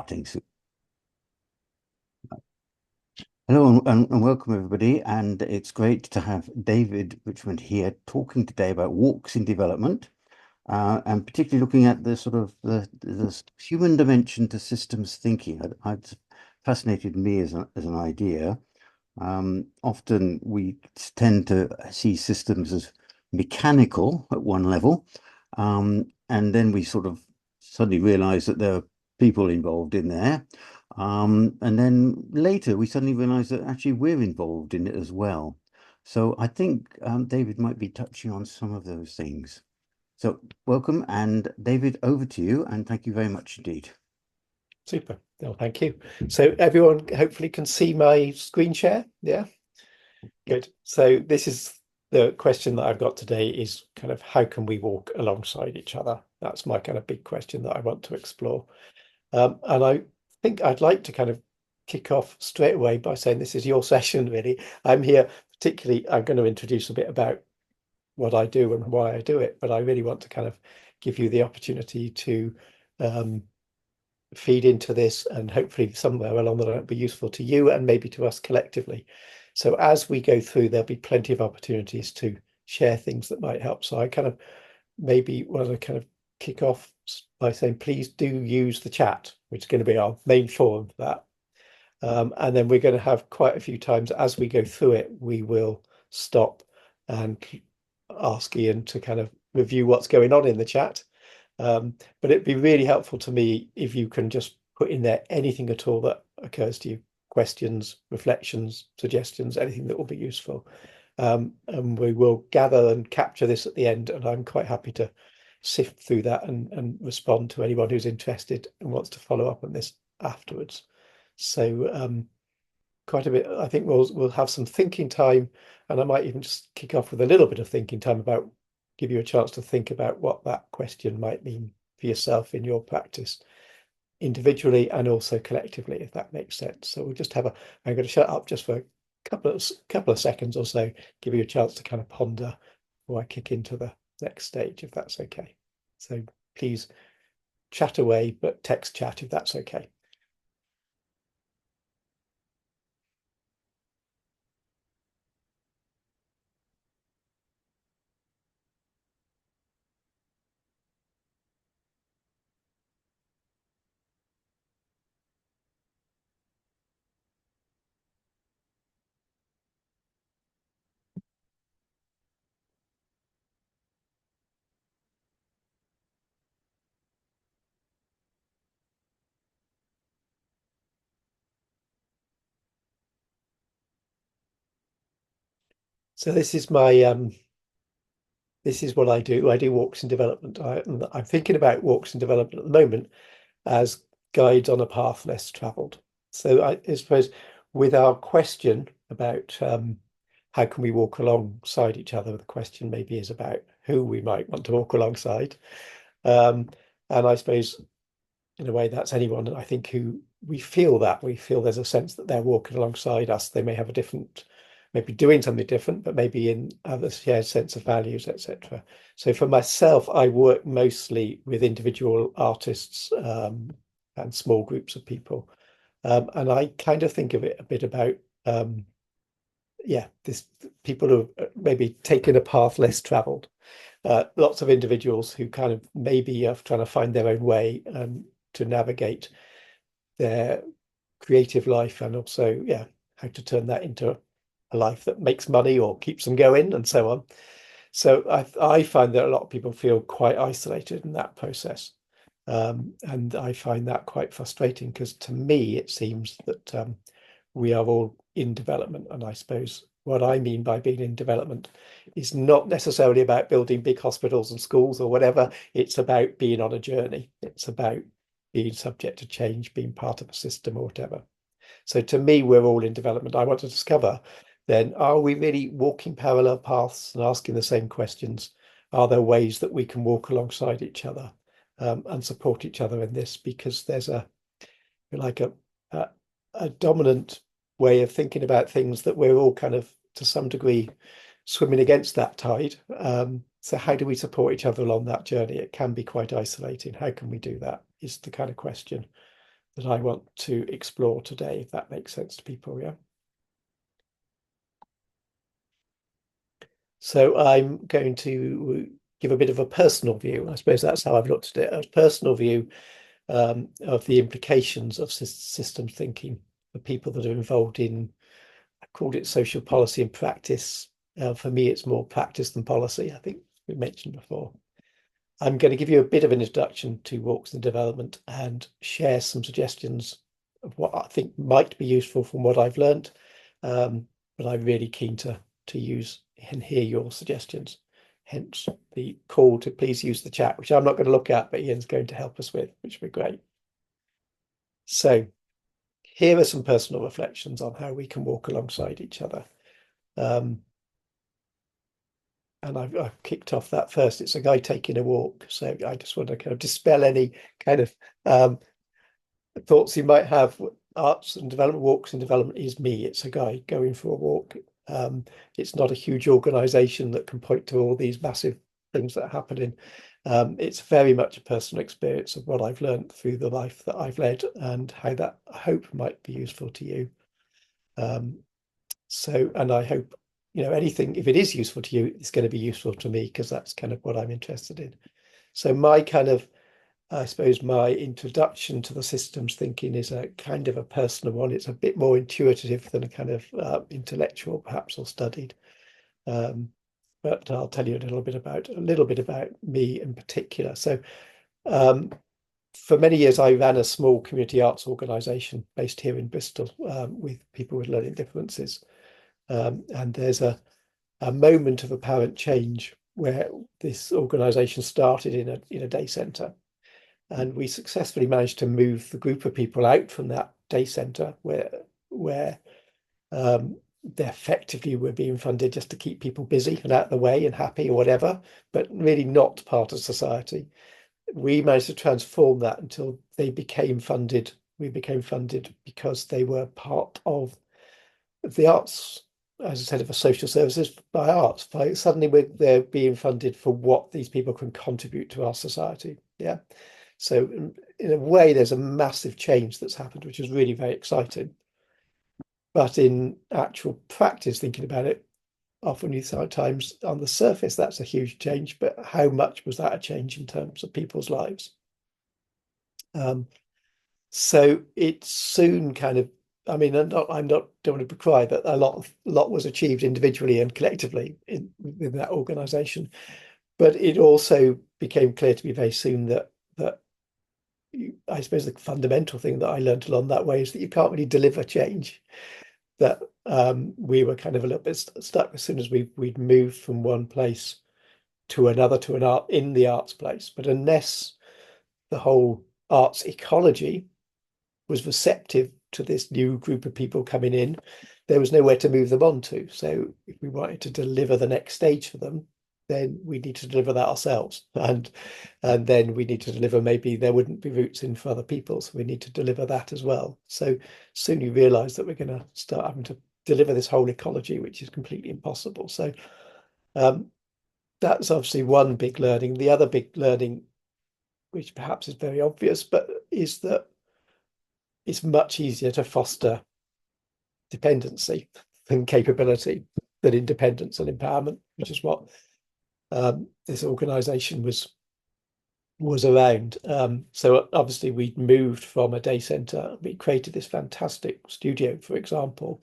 starting soon. Hello and welcome everybody, and it's great to have David Richmond here talking today about walks in development, and particularly looking at the sort of the human dimension to systems thinking. It's fascinated me as an idea. Often we tend to see systems as mechanical at one level, and then we sort of suddenly realize that there are people involved in there. And then later we suddenly realize that actually we're involved in it as well. So I think David might be touching on some of those things. So welcome, and David, over to you, and thank you very much indeed. Super. Well, thank you. So everyone hopefully can see my screen share. Yeah, good. So this is the question that I've got today is kind of how can we walk alongside each other? That's my kind of big question that I want to explore. And I think I'd like to kind of kick off straight away by saying this is your session, really. I'm here particularly, I'm going to introduce a bit about what I do and why I do it, but I really want to kind of give you the opportunity to feed into this, and hopefully somewhere along the line it'll be useful to you and maybe to us collectively. So as we go through, there'll be plenty of opportunities to share things that might help. So I kind of maybe want to kind of kick off by saying, please do use the chat, which is going to be our main forum for that. And then we're going to have quite a few times as we go through it, we will stop and ask Ian to kind of review what's going on in the chat. But it'd be really helpful to me if you can just put in there anything at all that occurs to you, questions, reflections, suggestions, anything that will be useful. And we will gather and capture this at the end, and I'm quite happy to sift through that and respond to anyone who's interested and wants to follow up on this afterwards. So quite a bit, I think we'll have some thinking time, and I might even just kick off with a little bit of thinking time about give you a chance to think about what that question might mean for yourself in your practice individually and also collectively, if that makes sense. So we'll just have I'm going to shut up just for a couple of seconds or so, give you a chance to kind of ponder before I kick into the next stage, if that's okay. So please chat away, but text chat if that's okay. So this is my this is what I do. I do walks in development. I'm thinking about walks in development at the moment as guides on a path less traveled. So I suppose with our question about how can we walk alongside each other, the question maybe is about who we might want to walk alongside. And I suppose in a way that's anyone, I think, who we feel there's a sense that they're walking alongside us. They may have a different, maybe doing something different, but maybe in other shared sense of values, etc. So for myself, I work mostly with individual artists and small groups of people. And I kind of think of it a bit about, this people who maybe taken a path less traveled. Lots of individuals who kind of maybe are trying to find their own way to navigate their creative life, and also, how to turn that into a life that makes money or keeps them going and so on. So I find that a lot of people feel quite isolated in that process. And I find that quite frustrating because to me, it seems that we are all in development. And I suppose what I mean by being in development is not necessarily about building big hospitals and schools or whatever. It's about being on a journey. It's about being subject to change, being part of a system or whatever. So to me, we're all in development. I want to discover then, are we really walking parallel paths and asking the same questions? Are there ways that we can walk alongside each other and support each other in this? Because there's like a dominant way of thinking about things that we're all kind of to some degree swimming against that tide. So how do we support each other along that journey? It can be quite isolating. How can we do that is the kind of question that I want to explore today, if that makes sense to people. Yeah. So I'm going to give a bit of a personal view. I suppose that's how I've looked at it, a personal view of the implications of systems thinking for people that are involved in, I called it social policy and practice. For me, it's more practice than policy, I think we mentioned before. I'm going to give you a bit of an introduction to walks in development and share some suggestions of what I think might be useful from what I've learned. But I'm really keen to use and hear your suggestions. Hence the call to please use the chat, which I'm not going to look at, but Ian's going to help us with, which would be great. So here are some personal reflections on how we can walk alongside each other. And I've kicked off that first. It's a guy taking a walk. So I just want to kind of dispel any kind of thoughts you might have. Arts and development, walks and development is me. It's a guy going for a walk. It's not a huge organization that can point to all these massive things that are happening. It's very much a personal experience of what I've learned through the life that I've led and how that I hope might be useful to you. And I hope, anything, if it is useful to you, it's going to be useful to me because that's kind of what I'm interested in. So my kind of, I suppose my introduction to the systems thinking is a kind of a personal one. It's a bit more intuitive than a kind of intellectual, perhaps, or studied. But I'll tell you a little bit about me in particular. So for many years, I ran a small community arts organisation based here in Bristol with people with learning differences. And there's a moment of apparent change where this organisation started in a day centre. And we successfully managed to move the group of people out from that day centre where they effectively were being funded just to keep people busy and out of the way and happy or whatever, but really not part of society. We managed to transform that until they became funded. We became funded because they were part of the arts, as I said, of a social services by arts. Suddenly they're being funded for what these people can contribute to our society. Yeah. So in a way, there's a massive change that's happened, which is really very exciting. But in actual practice, thinking about it, often you sometimes on the surface, that's a huge change, but how much was that a change in terms of people's lives? So it soon kind of, I mean, don't want to cry, but a lot was achieved individually and collectively in that organisation. But it also became clear to me very soon that I suppose the fundamental thing that I learned along that way is that you can't really deliver change. That we were kind of a little bit stuck as soon as we'd moved from one place to another, to an art in the arts place. But unless the whole arts ecology was receptive to this new group of people coming in, there was nowhere to move them on to. So if we wanted to deliver the next stage for them, then we need to deliver that ourselves. And then we need to deliver, maybe there wouldn't be routes in for other people. So we need to deliver that as well. So soon you realize that we're going to start having to deliver this whole ecology, which is completely impossible. So that's obviously one big learning. The other big learning, which perhaps is very obvious, but is that it's much easier to foster dependency than capability, than independence and empowerment, which is what this organisation was around. So obviously we'd moved from a day centre. We created this fantastic studio, for example,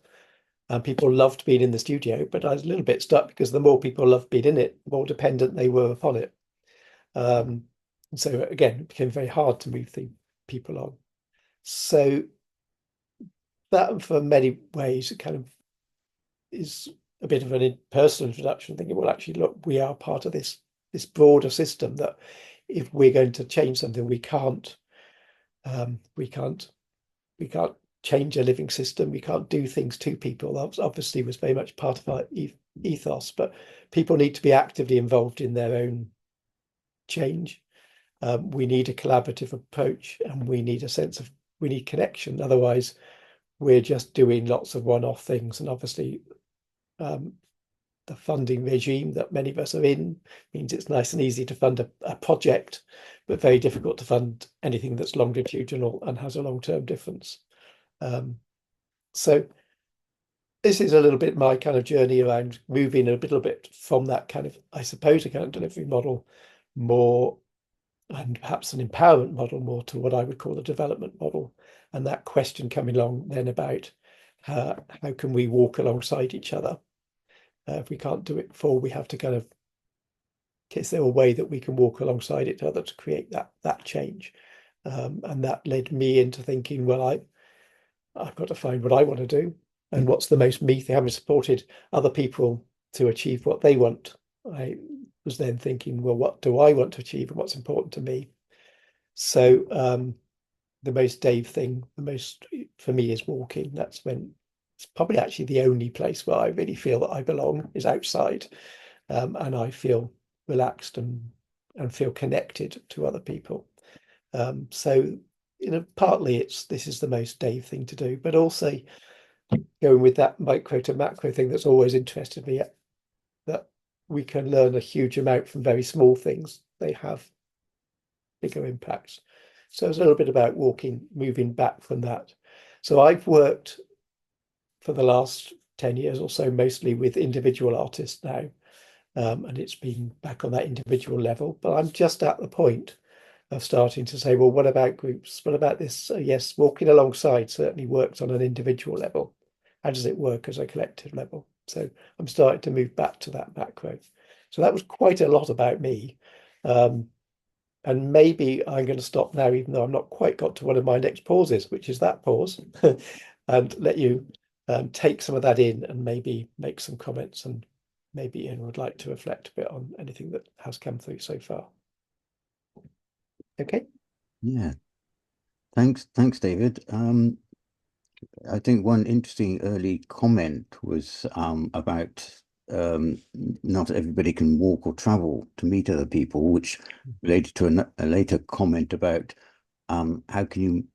and people loved being in the studio, but I was a little bit stuck because the more people loved being in it, the more dependent they were upon it. So again, it became very hard to move the people on. So that, for many ways, it kind of is a bit of an personal introduction, thinking, well, actually, look, we are part of this broader system that if we're going to change something, we can't change a living system. We can't do things to people. That obviously was very much part of our ethos, but people need to be actively involved in their own change. We need a collaborative approach, and we need connection. Otherwise, we're just doing lots of one-off things, and obviously the funding regime that many of us are in means it's nice and easy to fund a project, but very difficult to fund anything that's longitudinal and has a long-term difference. So this is a little bit my kind of journey around moving a little bit from that kind of, I suppose, account delivery model more, and perhaps an empowerment model more, to what I would call a development model. And that question coming along then about how can we walk alongside each other? If we can't do it before, we have to kind of, is there a way that we can walk alongside each other to create that change? And that led me into thinking, well, I've got to find what I want to do and what's the most me thing. Having supported other people to achieve what they want, I was then thinking, well, what do I want to achieve and what's important to me? So the most Dave thing, the most for me is walking. That's when it's probably actually the only place where I really feel that I belong is outside, and I feel relaxed and feel connected to other people. So partly this is the most Dave thing to do, but also going with that micro to macro thing that's always interested me, that we can learn a huge amount from very small things. They have bigger impacts. So it's a little bit about moving back from that. So I've worked for the last 10 years or so, mostly with individual artists now. And it's been back on that individual level, but I'm just at the point of starting to say, well, what about groups? What about this? Yes, walking alongside certainly works on an individual level. How does it work as a collective level? So I'm starting to move back to that macro. So that was quite a lot about me. And maybe I'm going to stop now, even though I've not quite got to one of my next pauses, which is that pause, and let you take some of that in and maybe make some comments, and maybe Ian would like to reflect a bit on anything that has come through so far. Okay. Yeah, thanks, David. I think one interesting early comment was about not everybody can walk or travel to meet other people, which related to a later comment about how can you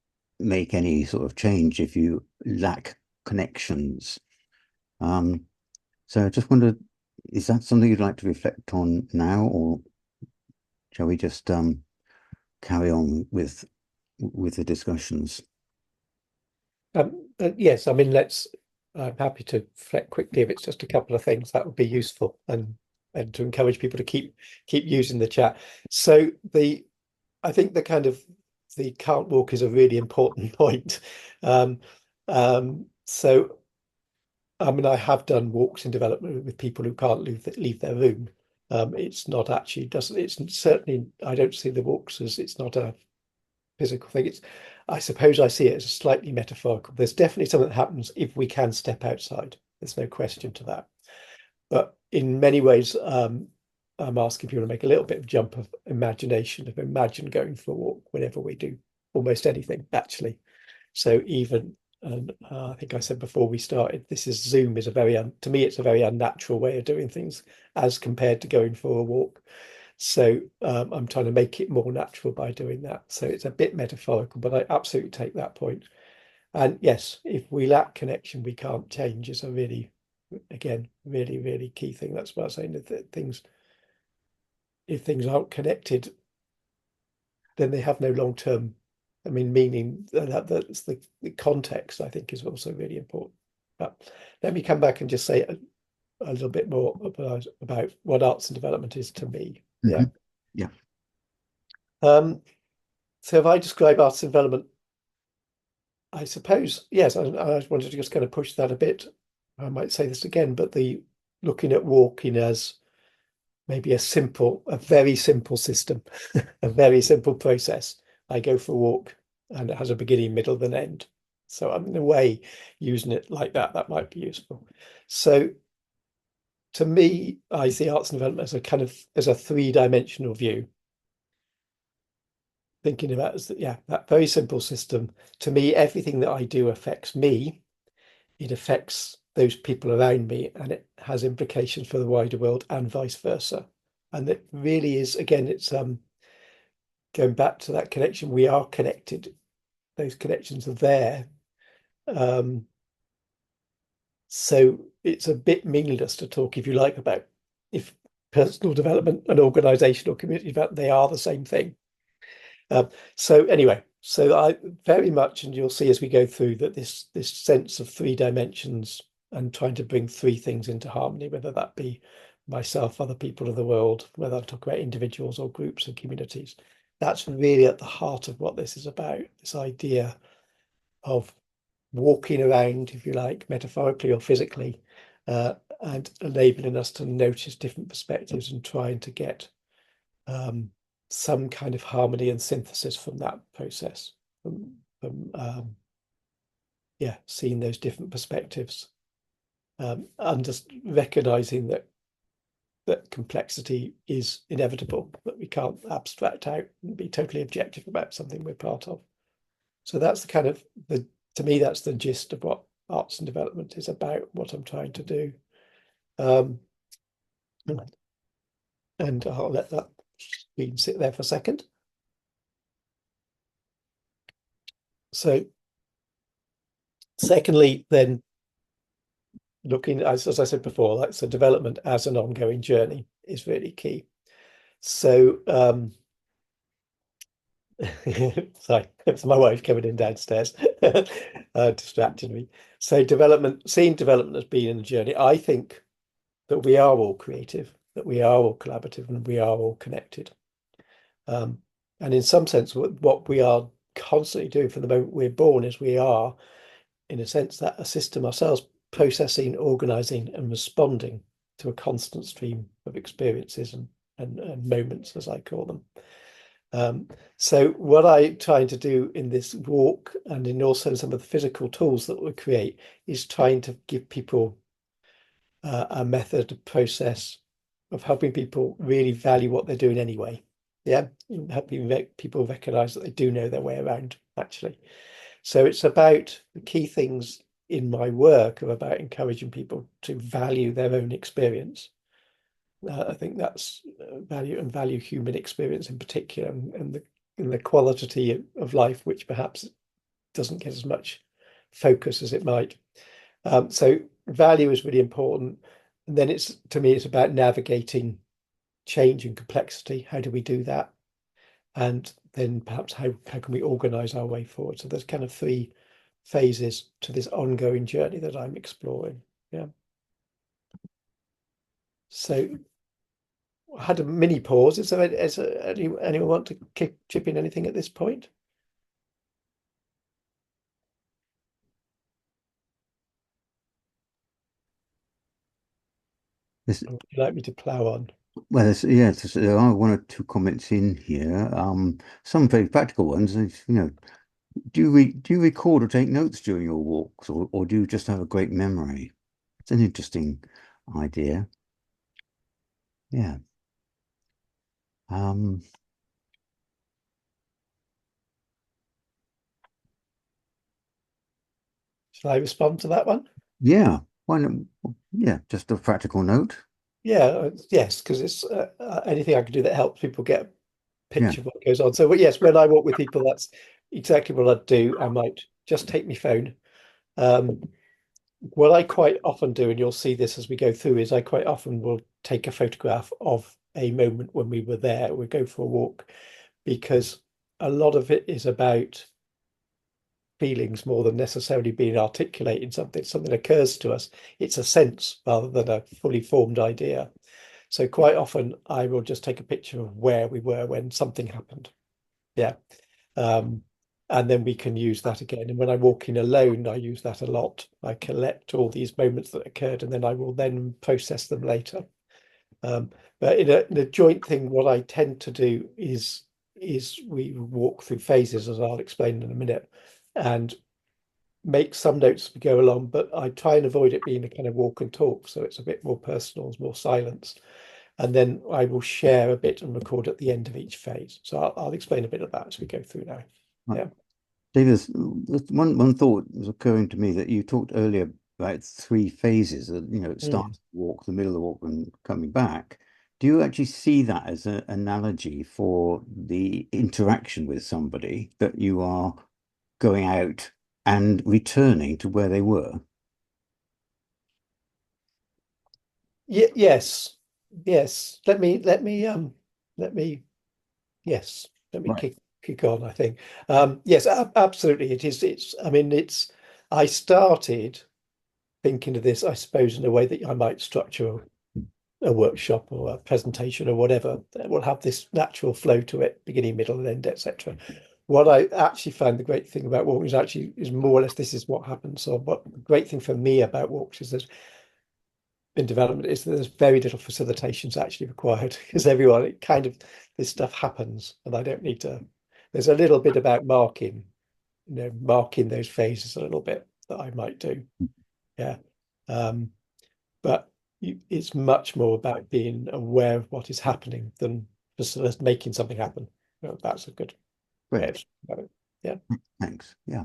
make any sort of change if you lack connections. So I just wondered, is that something you'd like to reflect on now, or shall we just carry on with the discussions? Yes, I mean, I'm happy to reflect quickly if it's just a couple of things that would be useful, and to encourage people to keep using the chat. So I think the can't walk is a really important point. Um, so I mean, I have done walks in development with people who can't leave their room. It's not actually doesn't it's certainly I don't see the walks as it's not a physical thing. I suppose I see it as a slightly metaphorical. There's definitely something that happens if we can step outside. There's no question to that. But in many ways, I'm asking people to make a little bit of jump of imagination, of imagine going for a walk whenever we do almost anything, actually. So even, and I think I said before we started, Zoom is to me, it's a very unnatural way of doing things as compared to going for a walk. So I'm trying to make it more natural by doing that. So it's a bit metaphorical, but I absolutely take that point. And yes, if we lack connection, we can't change is a really, again, really, really key thing. That's what I was saying, that if things aren't connected, then they have no long-term, I mean, meaning. That's the context, I think, is also really important. But let me come back and just say a little bit more about what arts and development is to me. Yeah. Mhm. Yeah. So if I describe arts and development, I suppose, yes, I wanted to just kind of push that a bit. I might say this again, but the looking at walking as maybe a very simple system, a very simple process. I go for a walk and it has a beginning, middle, and end. So I'm in a way using it like that. That might be useful. So to me, I see arts and development as a three-dimensional view. Thinking about as that very simple system. To me, everything that I do affects me. It affects those people around me, and it has implications for the wider world and vice versa. And it really is, again, it's going back to that connection. We are connected. Those connections are there. So it's a bit meaningless to talk, if you like, about if personal development and organizational community development, they are the same thing. So anyway, so I very much, and you'll see as we go through that this sense of three dimensions and trying to bring three things into harmony, whether that be myself, other people of the world, whether I talk about individuals or groups and communities, that's really at the heart of what this is about, this idea of walking around, if you like, metaphorically or physically, and enabling us to notice different perspectives and trying to get um, some kind of harmony and synthesis from that process, from yeah, seeing those different perspectives, and just recognizing that complexity is inevitable, that we can't abstract out and be totally objective about something we're part of. So that's the kind of the to me that's the gist of what arts and development is about, what I'm trying to do. Um, and I'll let that screen sit there for a second. So secondly, then looking, as I said before, like so development as an ongoing journey is really key. So sorry, it's my wife coming in downstairs, distracted me. So development, seeing development as being a journey, I think that we are all creative, that we are all collaborative, and we are all connected. Um, and in some sense, what we are constantly doing from the moment we're born is we are, in a sense, that a system ourselves, processing, organizing, and responding to a constant stream of experiences and moments, as I call them. So what I'm trying to do in this walk and in also some of the physical tools that we create is trying to give people a method, a process of helping people really value what they're doing anyway. Yeah, helping people recognize that they do know their way around, actually. So it's about the key things in my work are about encouraging people to value their own experience. I think that's value human experience in particular, and the quality of life, which perhaps doesn't get as much focus as it might. So value is really important. And then it's to me, it's about navigating change and complexity. How do we do that? And then perhaps how can we organize our way forward? So there's kind of three phases to this ongoing journey that I'm exploring. Yeah. So I had a mini pause. Anyone want to chip in anything at this point? This, Or would you like me to plow on? well, there are one or two comments in here. Some very practical ones. Do you record or take notes during your walks, or do you just have a great memory? It's an interesting idea. Yeah. Um, Shall I respond to that one? yeah. Why not? Yeah, just a practical note. Yeah, yes, because it's anything I can do that helps people get a Yeah. picture of what goes on. So, but yes, when I walk with people, that's exactly what I'd do. I might just take my phone. Um, what I quite often do, and you'll see this as we go through, is I quite often will take a photograph of a moment when we were there. We go for a walk because a lot of it is about feelings more than necessarily being articulated. Something occurs to us. It's a sense rather than a fully formed idea. So quite often I will just take a picture of where we were when something happened. Yeah. Um, and then we can use that again. And when I'm walking alone, I use that a lot. I collect all these moments that occurred and then I will then process them later. Um, but in a joint thing, what I tend to do is we walk through phases, as I'll explain in a minute, and make some notes as we go along, but I try and avoid it being a kind of walk and talk. So it's a bit more personal, it's more silence. And then I will share a bit and record at the end of each phase. So I'll explain a bit of that as we go through now. Right. Yeah. David, one thought was occurring to me that you talked earlier about three phases. It Mm. starts the walk, the middle of the walk, and coming back. Do you actually see that as an analogy for the interaction with somebody that you are going out and returning to where they were? Yes, yes. Let me yes, let me Right. kick on. I think yes, absolutely. It is. It's. I mean, it's. I started thinking of this, I suppose, in a way that I might structure a workshop or a presentation or whatever that will have this natural flow to it, beginning, middle, and end, etc. What I actually find the great thing about walks is actually is more or less this is what happens. So what the great thing for me about walks is that in development is that there's very little facilitations actually required because everyone it kind of this stuff happens and I don't need to. There's a little bit about marking, marking those phases a little bit that I might do. Yeah. Um, but it's much more about being aware of what is happening than just making something happen. That's a good way Great. of about it. Yeah. Thanks. Yeah.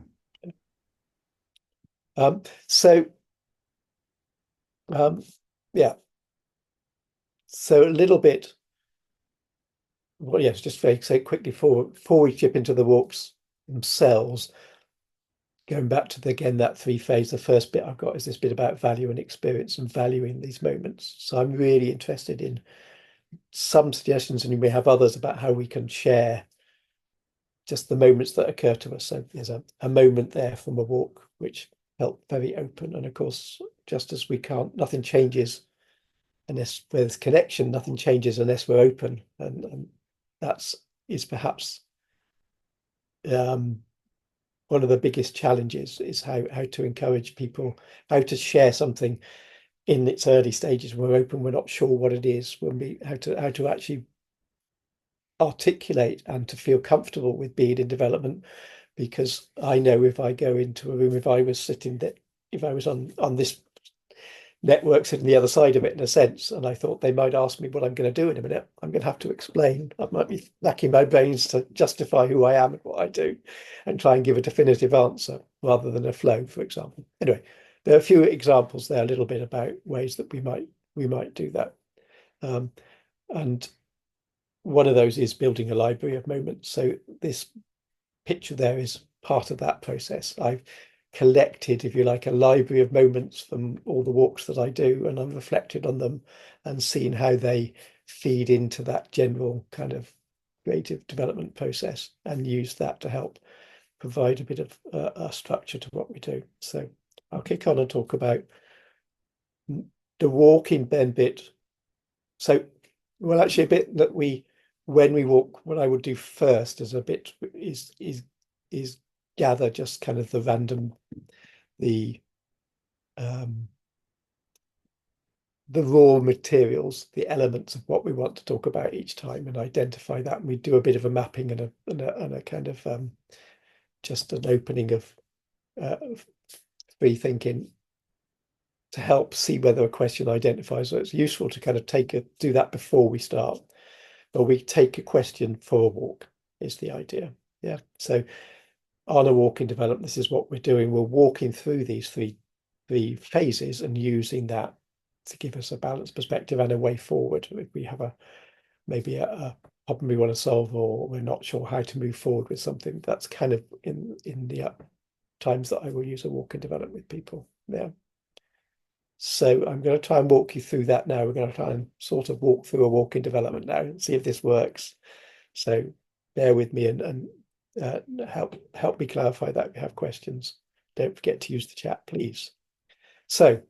So um, yeah. So a little bit. Well, yes, just very say quickly before we chip into the walks themselves. Going back to again that three phase. The first bit I've got is this bit about value and experience and valuing these moments. So I'm really interested in some suggestions, and you may have others about how we can share just the moments that occur to us. So there's a moment there from a walk which felt very open. And of course, just as we can't, nothing changes unless there's connection, nothing changes unless we're open. And that's is perhaps um, one of the biggest challenges is how to encourage people, how to share something in its early stages. We're open, we're not sure what it is, when we how to actually articulate and to feel comfortable with being in development. Because I know if I go into a room, if I was sitting there, if I was on this network sitting the other side of it in a sense, and I thought they might ask me what I'm going to do in a minute, I'm going to have to explain. I might be lacking my brains to justify who I am and what I do and try and give a definitive answer rather than a flow, for example. Anyway, there are a few examples there, a little bit about ways that we might do that. Um, and one of those is building a library of moments. So this picture there is part of that process. I've collected, if you like, a library of moments from all the walks that I do, and I've reflected on them and seen how they feed into that general kind of creative development process and use that to help provide a bit of a structure to what we do. So I'll kick on and talk about the walking then bit. So, well, actually, a bit that when we walk, what I would do first is a bit is gather just kind of the random the um the raw materials, the elements of what we want to talk about each time, and identify that. And we do a bit of a mapping and a kind of just an opening of free thinking to help see whether a question identifies. So it's useful to kind of do that before we start. But we take a question for a walk is the idea. Yeah. So on a walk in development, this is what we're doing. We're walking through these three phases and using that to give us a balanced perspective and a way forward. If we have maybe a problem we want to solve, or we're not sure how to move forward with something, that's kind of in the times that I will use a walk in development with people. Yeah. So I'm going to try and walk you through that now. We're going to try and sort of walk through a walk in development now and see if this works. So bear with me and help me clarify that if you have questions. Don't forget to use the chat, please. So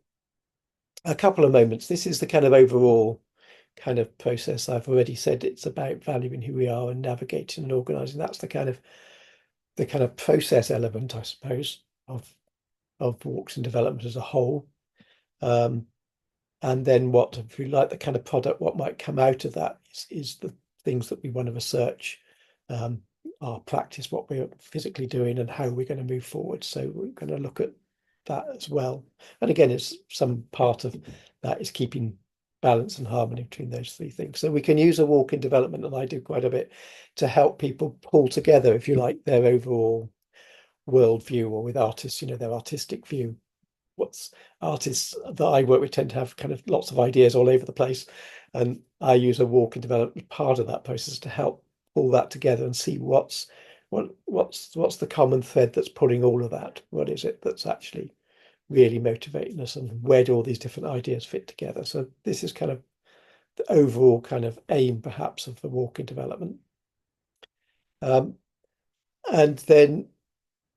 a couple of moments. This is the kind of overall kind of process. I've already said it's about valuing who we are and navigating and organizing. That's the kind of process element, I suppose, of walks and development as a whole. Um, and then what, if we like the kind of product, what might come out of that is the things that we want to research, um, our practice, what we're physically doing, and how we're going to move forward. So we're going to look at that as well. And again, it's some part of that is keeping balance and harmony between those three things. So we can use a walk in development, and I do quite a bit to help people pull together, if you like, their overall worldview, or with artists, their artistic view. What's artists that I work with tend to have kind of lots of ideas all over the place, and I use a walk and development part of that process to help pull that together and see what's the common thread that's pulling all of that. What is it that's actually really motivating us, and where do all these different ideas fit together? So this is kind of the overall kind of aim, perhaps, of the walking development. And then,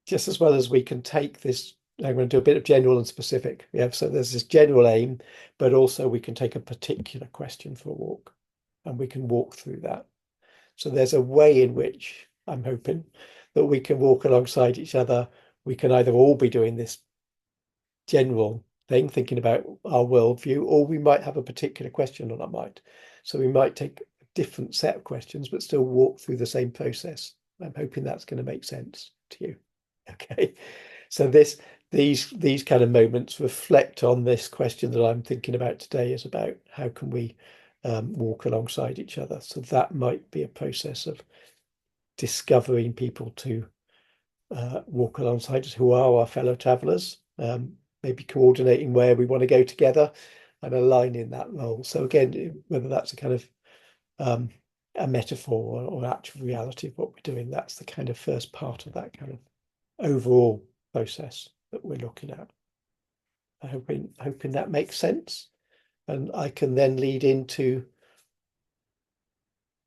just as well as we can take this, I'm going to do a bit of general and specific. Yeah, so there's this general aim, but also we can take a particular question for a walk, and we can walk through that. So there's a way in which I'm hoping that we can walk alongside each other. We can either all be doing this general thing, thinking about our worldview, or we might have a particular question on our mind. So we might take a different set of questions, but still walk through the same process. I'm hoping that's going to make sense to you. Okay. So these kind of moments reflect on this question that I'm thinking about today, is about how can we walk alongside each other. So that might be a process of discovering people to walk alongside us who are our fellow travelers, maybe coordinating where we want to go together and aligning that role. So again, whether that's a kind of a metaphor or actual reality of what we're doing, that's the kind of first part of that kind of overall process that we're looking at. I hoping that makes sense. And I can then lead into,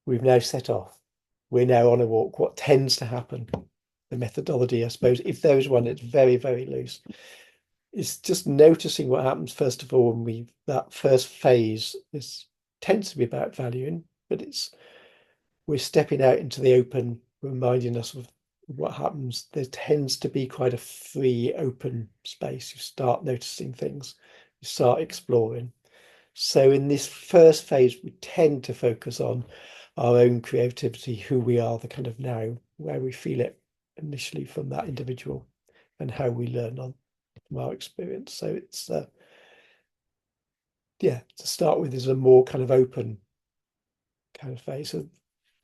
we've now set off. We're now on a walk. What tends to happen? The methodology, I suppose, if there is one, it's very, very loose. It's just noticing what happens first of all when that first phase tends to be about valuing, but we're stepping out into the open, reminding us of what happens. There tends to be quite a free, open space. You start noticing things, you start exploring. So in this first phase, we tend to focus on our own creativity, who we are, the kind of now, where we feel it initially from that individual, and how we learn from our experience. So it's yeah, to start with is a more kind of open kind of phase.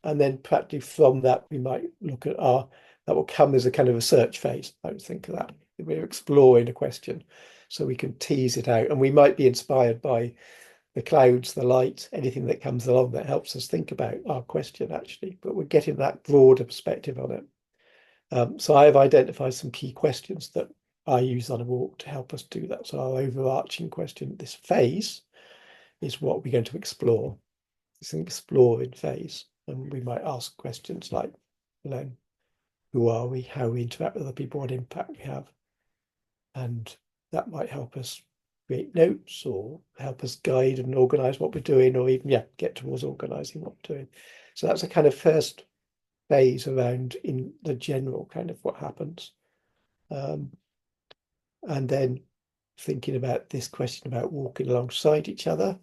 And then practically from that, we might look at that will come as a kind of research phase. I would think of that. We're exploring a question, so we can tease it out. And we might be inspired by the clouds, the light, anything that comes along that helps us think about our question, actually. But we're getting that broader perspective on it. So I've identified some key questions that I use on a walk to help us do that. So our overarching question, this phase, is what we're going to explore. It's an exploring phase. And we might ask questions like, who are we? How we interact with other people, what impact we have. And that might help us create notes or help us guide and organize what we're doing, or even, get towards organizing what we're doing. So that's a kind of first phase around in the general kind of what happens. And then thinking about this question about walking alongside each other.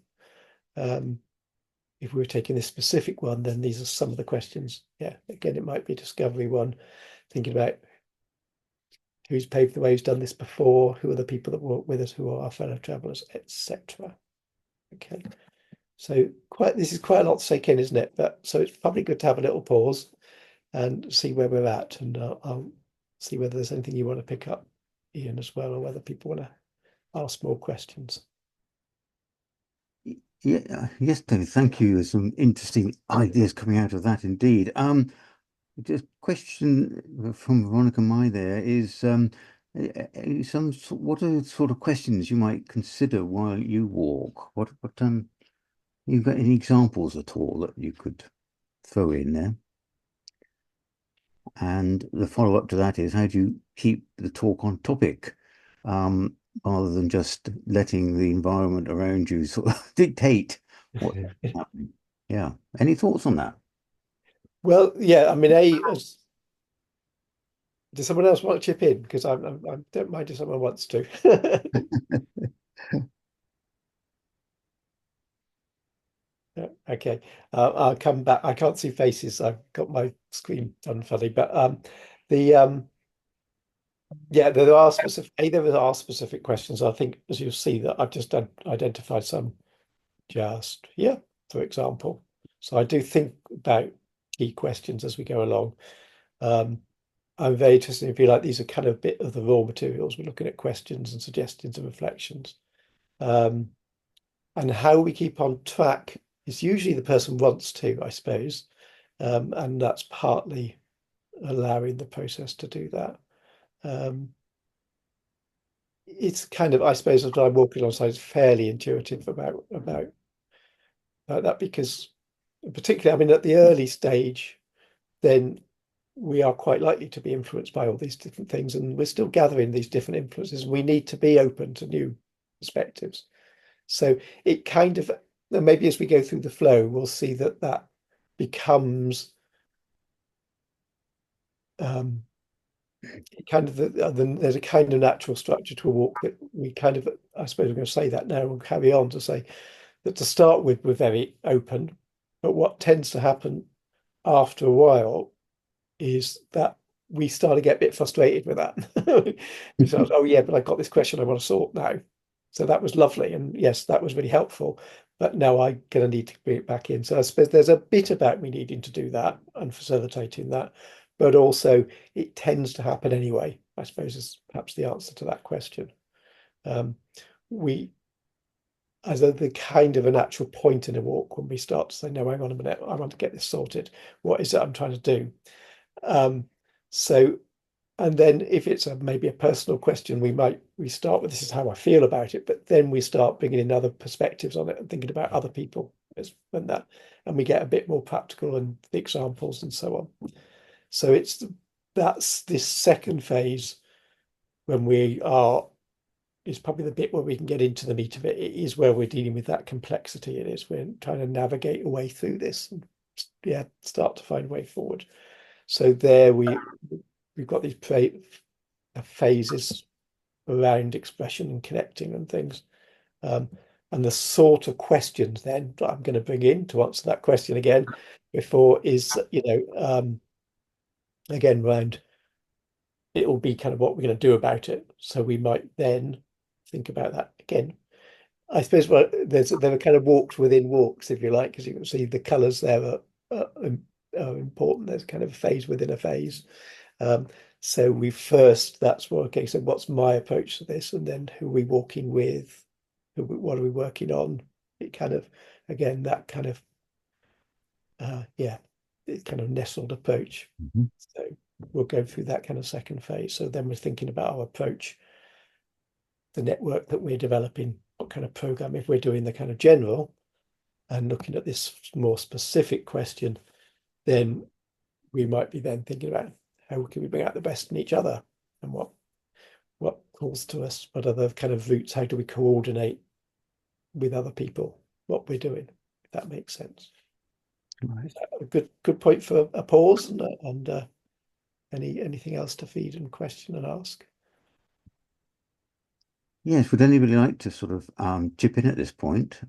If we were taking this specific one, then these are some of the questions. Yeah, again, it might be a discovery one, thinking about who's paved the way, who's done this before, who are the people that work with us, who are our fellow travelers, etc. Okay, so this is quite a lot to take in, isn't it? But so it's probably good to have a little pause and see where we're at, and I'll see whether there's anything you want to pick up, Ian, as well, or whether people want to ask more questions. Yeah, yes, David, thank you. There's some interesting ideas coming out of that indeed. Just question from Veronica Mai there is what are the sort of questions you might consider while you walk? What you got any examples at all that you could throw in there? And the follow-up to that is how do you keep the talk on topic, rather than just letting the environment around you sort of dictate what's happening? Yeah. Any thoughts on that? Well, yeah, I mean, does someone else want to chip in? Because I don't mind if someone wants to. Yeah, okay, I'll come back. I can't see faces. I've got my screen done funny, but the yeah, there are specific questions. I think, as you'll see, that I've just identified some just here, for example. So I do think about key questions as we go along. I'm very interested if you like, these are kind of a bit of the raw materials. We're looking at questions and suggestions and reflections. And how we keep on track is usually the person wants to, I suppose. And that's partly allowing the process to do that. it's kind of, I suppose, as I'm walking alongside, it's fairly intuitive about that because particularly, I mean, at the early stage, then we are quite likely to be influenced by all these different things, and we're still gathering these different influences. We need to be open to new perspectives. So it kind of, and maybe as we go through the flow, we'll see that that becomes um, kind of there's a kind of natural structure to a walk that we kind of, I suppose I'm going to say that now and carry on to say that to start with, we're very open, but what tends to happen after a while is that we start to get a bit frustrated with that. We start, oh yeah, but I got this question I want to sort now. So that was lovely. And yes, that was really helpful. But now I'm going to need to bring it back in. So I suppose there's a bit about me needing to do that and facilitating that. But also it tends to happen anyway, I suppose is perhaps the answer to that question. Um, we, as the kind of a natural point in a walk when we start to say, no, hang on a minute, I want to get this sorted. What is it I'm trying to do? Um, so, and then if it's maybe a personal question, we start with this is how I feel about it, but then we start bringing in other perspectives on it and thinking about other people and that, and we get a bit more practical and examples and so on. So that's this second phase when we are is probably the bit where we can get into the meat of it. It is where we're dealing with that complexity. It is we're trying to navigate a way through this and start to find a way forward. So there we've got these phases around expression and connecting and things. And the sort of questions then that I'm going to bring in to answer that question again before is, again, around it will be kind of what we're going to do about it. So we might then think about that again. I suppose there are kind of walks within walks, if you like, because you can see the colours there are important. There's kind of a phase within a phase. So that's what, okay, so what's my approach to this? And then who are we walking with? What are we working on? It kind of, again, that kind of, it kind of nestled approach. Mhm. So we'll go through that kind of second phase. So then we're thinking about our approach, the network that we're developing, what kind of program, if we're doing the kind of general and looking at this more specific question, then we might be then thinking about how can we bring out the best in each other and what calls to us, what are the kind of routes, how do we coordinate with other people what we're doing, if that makes sense. Right. A good point for a pause and anything else to feed and question and ask. Yes, would anybody like to sort of chip in at this point?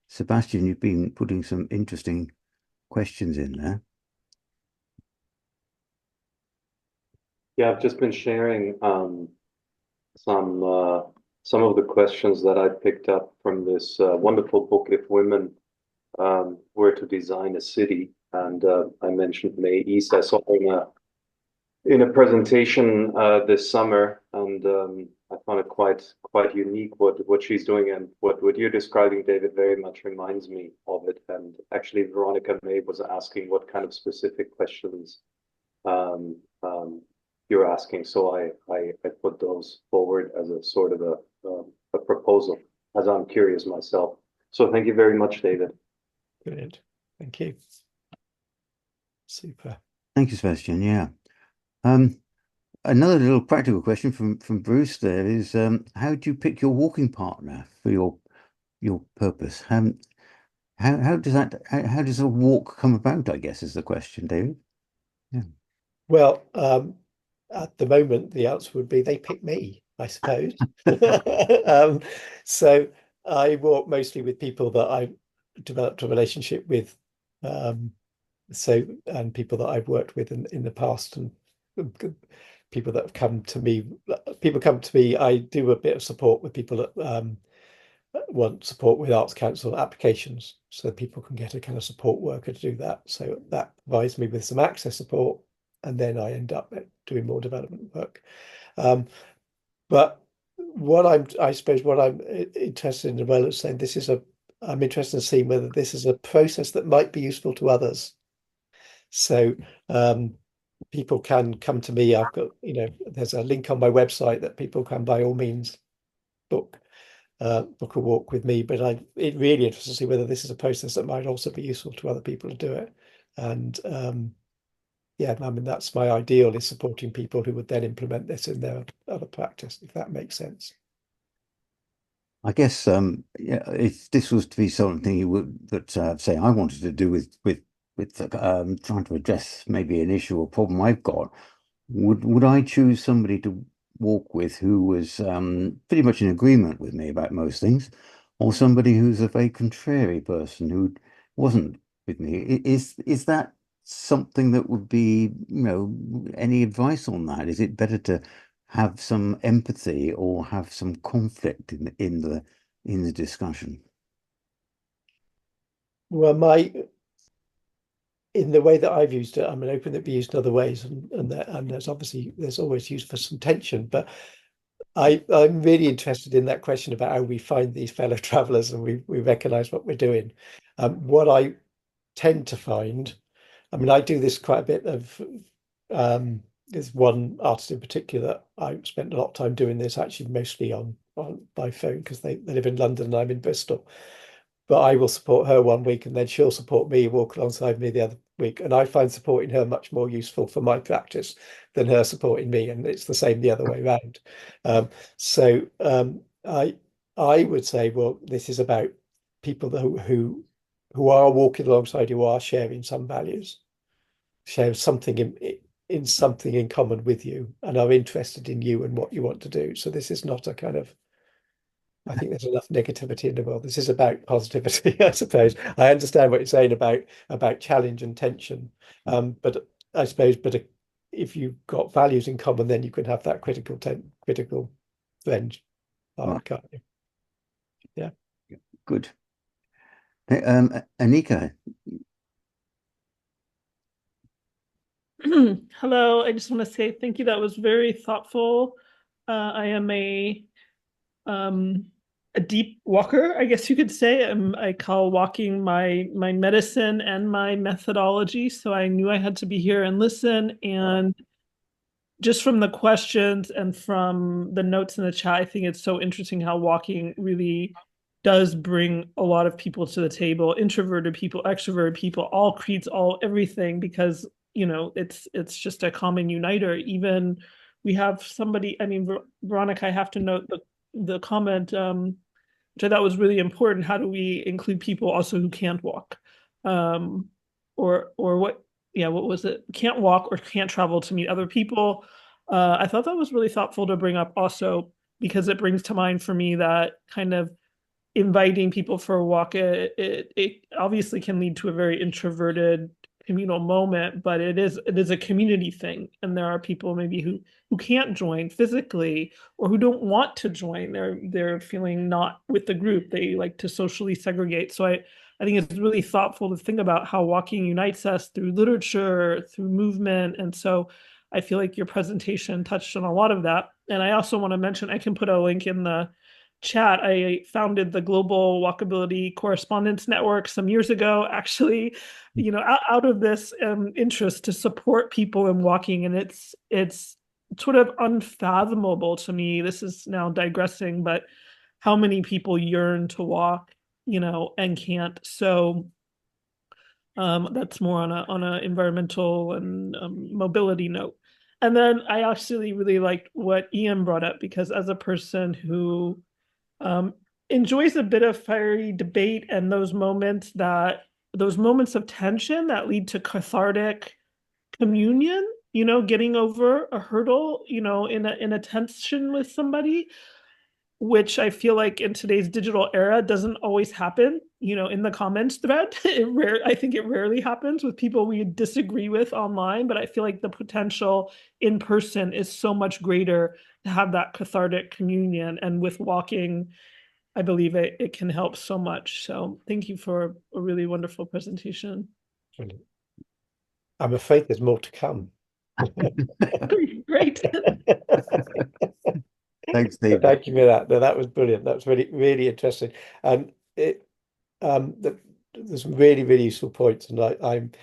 Sebastian, you've been putting some interesting questions in there. Yeah, I've just been sharing some some of the questions that I picked up from this wonderful book, If Women Were to Design a City. And I mentioned May East. I saw her in a presentation this summer, and I found it quite unique what she's doing, and what you're describing, David, very much reminds me of it. And actually, Veronica May was asking what kind of specific questions um, um, you're asking. So I put those forward as a sort of a proposal, as I'm curious myself. So thank you very much, David. Brilliant. Thank you. Super. Thank you, Sebastian. Yeah. Um, Another little practical question from Bruce there is how do you pick your walking partner for your purpose? How does how does a walk come about, I guess, is the question, David. Yeah. Well, at the moment, the answer would be they pick me, I suppose. So I walk mostly with people that I developed a relationship with. Um, and people that I've worked with in the past and people that have come to me. People come to me. I do a bit of support with people that want support with Arts Council applications, so people can get a kind of support worker to do that. So that provides me with some access support, and then I end up doing more development work. But I suppose what I'm interested in as well is saying I'm interested in seeing whether this is a process that might be useful to others. So people can come to me. I've got, there's a link on my website that people can by all means book book a walk with me. But it really interests to see whether this is a process that might also be useful to other people to do it. And yeah, I mean, that's my ideal, is supporting people who would then implement this in their other practice, if that makes sense. I guess yeah, if this was to be something you would that say I wanted to do with trying to address maybe an issue or problem I've got, would I choose somebody to walk with who was pretty much in agreement with me about most things, or somebody who's a very contrary person who wasn't with me? Is that something that would be, any advice on that? Is it better to have some empathy or have some conflict in the discussion? Well, in the way that I've used it, I'm open that be used in other ways, and there's always use for some tension. But I'm really interested in that question about how we find these fellow travelers and we recognize what we're doing. What I tend to find, I mean, I do this quite a bit of. There's one artist in particular that I spent a lot of time doing this, actually mostly on by phone, because they live in London and I'm in Bristol. But I will support her one week and then she'll support me, walk alongside me the other week. And I find supporting her much more useful for my practice than her supporting me. And it's the same the other way around. So I would say, well, this is about people who are walking alongside you, who are sharing some values, share something in something in common with you, and are interested in you and what you want to do. So this is not a kind of, I think there's enough negativity in the world. This is about positivity, I suppose. I understand what you're saying about challenge and tension, but I suppose, if you've got values in common, then you can have that critical friend, Right. can't you? Yeah. Good. Hey, Anika, Hello, I just want to say thank you. That was very thoughtful. I am um, a deep walker, I guess you could say. I call walking my medicine and my methodology. So I knew I had to be here and listen. And just from the questions and from the notes in the chat, I think it's so interesting how walking really does bring a lot of people to the table, introverted people, extroverted people, all creeds, all everything, because it's just a common uniter. Even we have somebody, I mean, Veronica, I have to note the comment, which I thought was really important. How do we include people also who can't walk? Or what, yeah, what was it? Can't walk or can't travel to meet other people. I thought that was really thoughtful to bring up also, because it brings to mind for me that kind of inviting people for a walk, it obviously can lead to a very introverted communal moment, but it is a community thing, and there are people maybe who can't join physically or who don't want to join. They're feeling not with the group. They like to socially segregate. So I think it's really thoughtful to think about how walking unites us through literature, through movement, and so I feel like your presentation touched on a lot of that. And I also want to mention, I can put a link in the chat. I founded the Global Walkability Correspondence Network some years ago, actually, out of this interest to support people in walking. And it's sort of unfathomable to me. This is now digressing, but how many people yearn to walk, and can't. So that's more on a environmental and mobility note. And then I actually really liked what Ian brought up, because as a person who um, enjoys a bit of fiery debate and those moments of tension that lead to cathartic communion, getting over a hurdle, in a tension with somebody, which I feel like in today's digital era doesn't always happen, in the comments thread. I think it rarely happens with people we disagree with online, but I feel like the potential in person is so much greater to have that cathartic communion. And with walking, I believe it can help so much. So thank you for a really wonderful presentation. Brilliant. I'm afraid there's more to come. Great. thanks, David. Thank you for that. No, that was brilliant. That was really, really interesting. And there's some really, really useful points. And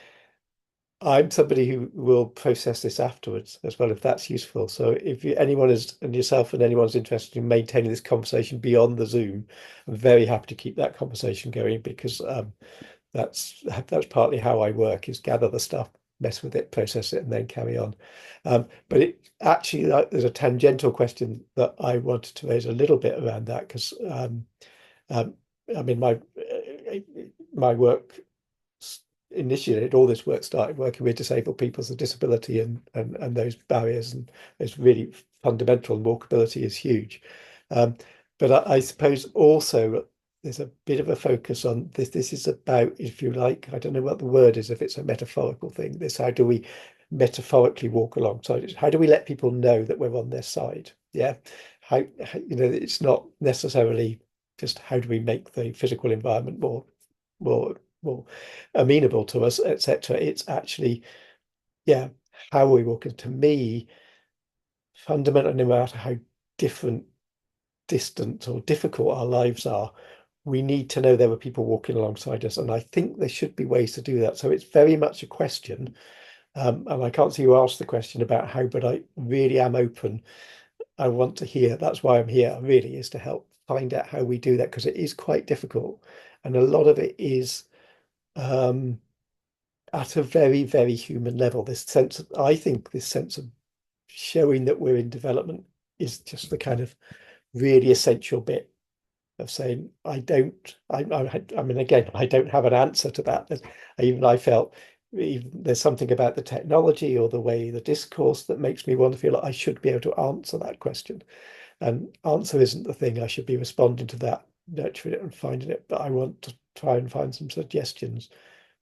I'm somebody who will process this afterwards as well, if that's useful. So if anyone is, and yourself and anyone's interested in maintaining this conversation beyond the Zoom, I'm very happy to keep that conversation going, because that's partly how I work, is gather the stuff, mess with it, process it, and then carry on. But it actually, there's a tangential question that I wanted to raise a little bit around that, because I mean, my work initiated, all this work started working with disabled people with disability and those barriers, and it's really fundamental, and walkability is huge. But I suppose also there's a bit of a focus on this. This is about, if you like, I don't know what the word is, if it's a metaphorical thing, this, how do we metaphorically walk alongside it? How do we let people know that we're on their side? Yeah. How it's not necessarily just how do we make the physical environment more amenable to us, etc. It's actually, yeah, how are we walking? To me, fundamentally, no matter how different, distant, or difficult our lives are, we need to know there are people walking alongside us. And I think there should be ways to do that. So it's very much a question. And I can't see who asked the question about how, but I really am open. I want to hear. That's why I'm here, really, is to help find out how we do that, because it is quite difficult. And a lot of it is at a very, very human level. This sense of, I think this sense of showing that we're in development is just the kind of really essential bit of saying, I mean, again, I don't have an answer to that. Even I felt there's something about the technology or the way the discourse that makes me want to feel like I should be able to answer that question. And answer isn't the thing. I should be responding to that, nurturing it and finding it. But I want to try and find some suggestions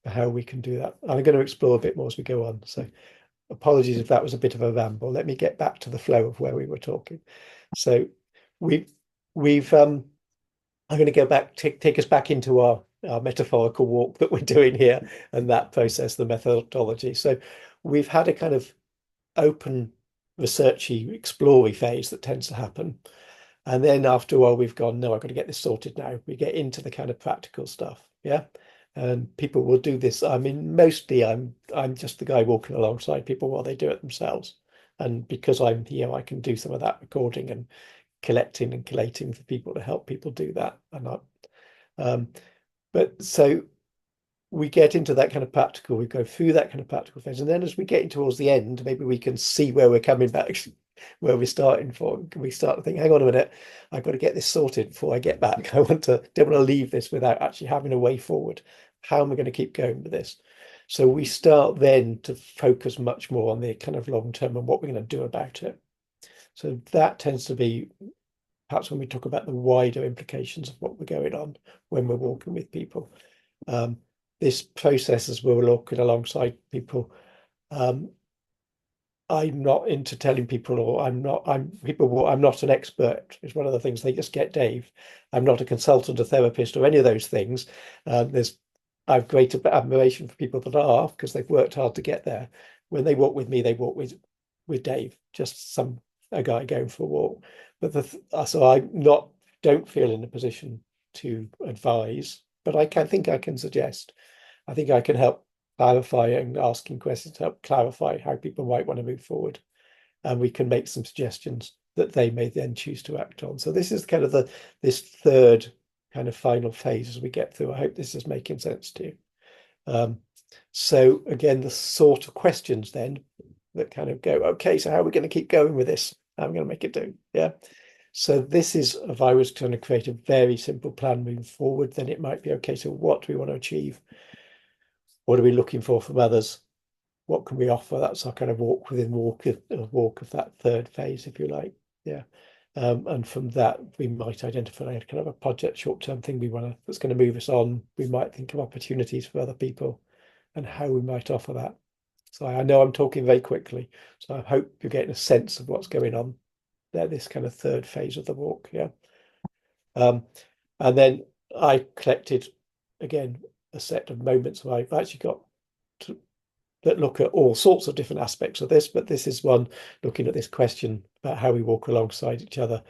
for how we can do that. I'm going to explore a bit more as we go on. So apologies if that was a bit of a ramble. Let me get back to the flow of where we were talking. So we've I'm going to go back, take us back into our metaphorical walk that we're doing here, and that process, the methodology. So we've had a kind of open, researchy, explory phase that tends to happen. And then after a while, we've gone, no, I've got to get this sorted now. We get into the kind of practical stuff. Yeah. And people will do this. I mean, mostly I'm just the guy walking alongside people while they do it themselves. And because I'm here, I can do some of that recording and collecting and collating for people to help people do that. But so we get into that kind of practical, we go through that kind of practical phase. And then as we get in towards the end, maybe we can see where we're coming back, where we're starting from. Can we start to think, hang on a minute, I've got to get this sorted before I get back. Don't want to leave this without actually having a way forward. How am I going to keep going with this? So we start then to focus much more on the kind of long term and what we're going to do about it. So that tends to be perhaps when we talk about the wider implications of what we're going on when we're walking with people. This process, as we're walking alongside people, I'm not into telling people, or I'm not an expert. It's one of the things they just get, Dave. I'm not a consultant, a therapist, or any of those things. I've great admiration for people that are, because they've worked hard to get there. When they walk with me, they walk with Dave, just a guy going for a walk. But so don't feel in a position to advise, but I can suggest. I think I can help clarify, and asking questions to help clarify how people might want to move forward. And we can make some suggestions that they may then choose to act on. So this is kind of this third kind of final phase as we get through. I hope this is making sense to you. So again, the sort of questions then that kind of go, okay, so how are we going to keep going with this? How are we going to make it do? Yeah. So this is, if I was trying to create a very simple plan moving forward, then it might be, okay, so what do we want to achieve? What are we looking for from others? What can we offer? That's our kind of walk of that third phase, if you like. Yeah. And from that, we might identify kind of a project, short-term thing that's going to move us on. We might think of opportunities for other people and how we might offer that. So I know I'm talking very quickly, so I hope you're getting a sense of what's going on there, this kind of third phase of the walk. Yeah. And then I collected, again, a set of moments where I've actually got that look at all sorts of different aspects of this, but this is one looking at this question about how we walk alongside each other.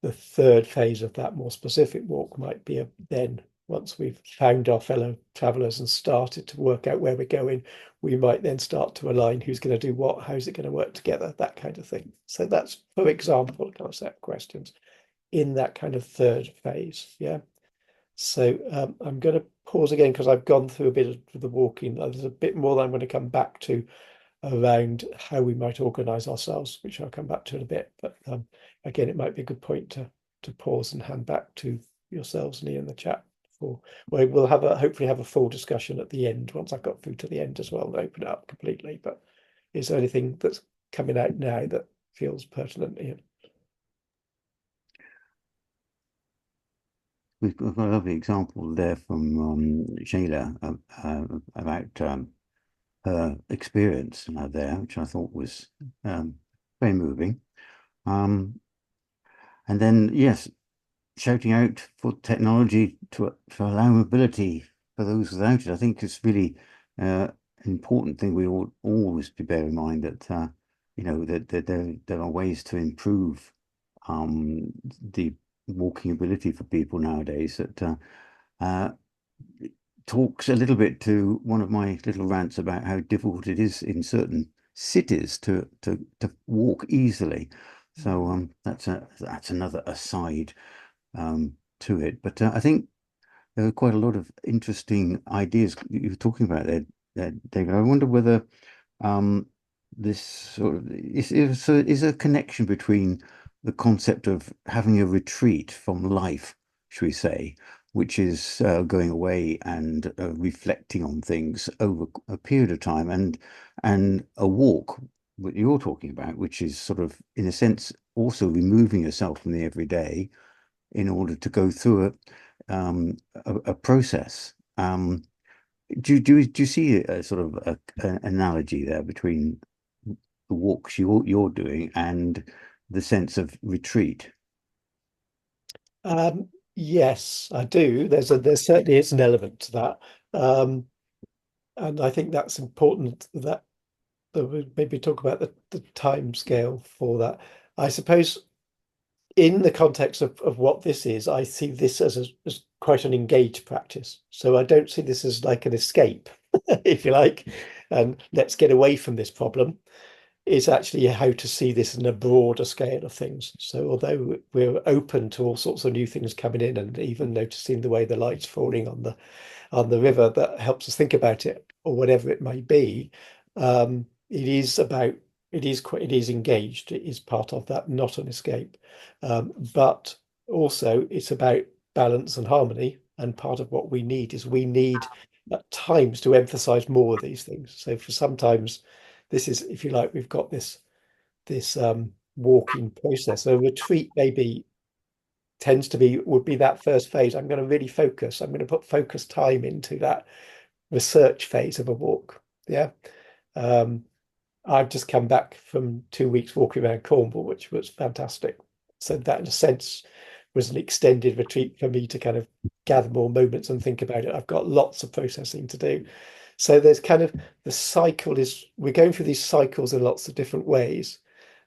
The third phase of that more specific walk might be then once we've found our fellow travelers and started to work out where we're going, we might then start to align who's going to do what, how's it going to work together, that kind of thing. So that's, for example, kind of set of questions in that kind of third phase. Yeah. So I'm going to pause again because I've gone through a bit of the walking. There's a bit more that I'm going to come back to around how we might organize ourselves, which I'll come back to in a bit. But again, it might be a good point to pause and hand back to yourselves and Ian in the chat for where we'll have hopefully have a full discussion at the end once I've got through to the end as well and open it up completely. But is there anything that's coming out now that feels pertinent, Ian? We've got a lovely example there from Sheila about her experience there, which I thought was very moving. And then, yes, shouting out for technology to allow mobility for those without it. I think it's really an important thing we ought always to bear in mind that that there are ways to improve the walking ability for people nowadays that talks a little bit to one of my little rants about how difficult it is in certain cities to walk easily. So that's another aside to it. But I think there are quite a lot of interesting ideas you were talking about there, David. I wonder whether this sort of is a connection between the concept of having a retreat from life, should we say, which is going away and reflecting on things over a period of time, and a walk, what you're talking about, which is sort of, in a sense, also removing yourself from the everyday in order to go through a process. Do you see a sort of an analogy there between the walks you're doing and the sense of retreat? Yes, I do. There certainly is an element to that. And I think that's important that we maybe talk about the time scale for that. I suppose in the context of what this is, I see this as quite an engaged practice. So I don't see this as like an escape, if you like, and let's get away from this problem. Is actually how to see this in a broader scale of things. So although we're open to all sorts of new things coming in, and even noticing the way the light's falling on the river, that helps us think about it, or whatever it may be, it is engaged. It is part of that, not an escape. But also it's about balance and harmony. And part of what we need is we need at times to emphasize more of these things. So for sometimes this is, if you like, we've got this walking process. So a retreat maybe would be that first phase. I'm going to really focus. I'm going to put focus time into that research phase of a walk. Yeah. I've just come back from 2 weeks walking around Cornwall, which was fantastic. So that, in a sense, was an extended retreat for me to kind of gather more moments and think about it. I've got lots of processing to do. So there's kind of we're going through these cycles in lots of different ways.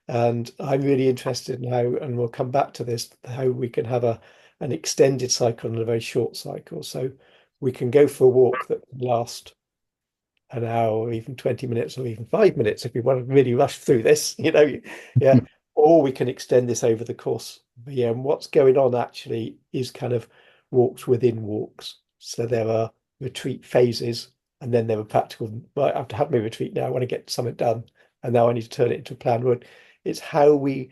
And I'm really interested in how, and we'll come back to this, how we can have an extended cycle and a very short cycle. So we can go for a walk that can last an hour or even 20 minutes or even 5 minutes if we want to really rush through this, yeah. Or we can extend this over the course of the year. And what's going on actually is kind of walks within walks. So there are retreat phases, and then there are practical, right, I've had my retreat now, I want to get something done, and now I need to turn it into a plan. It's how we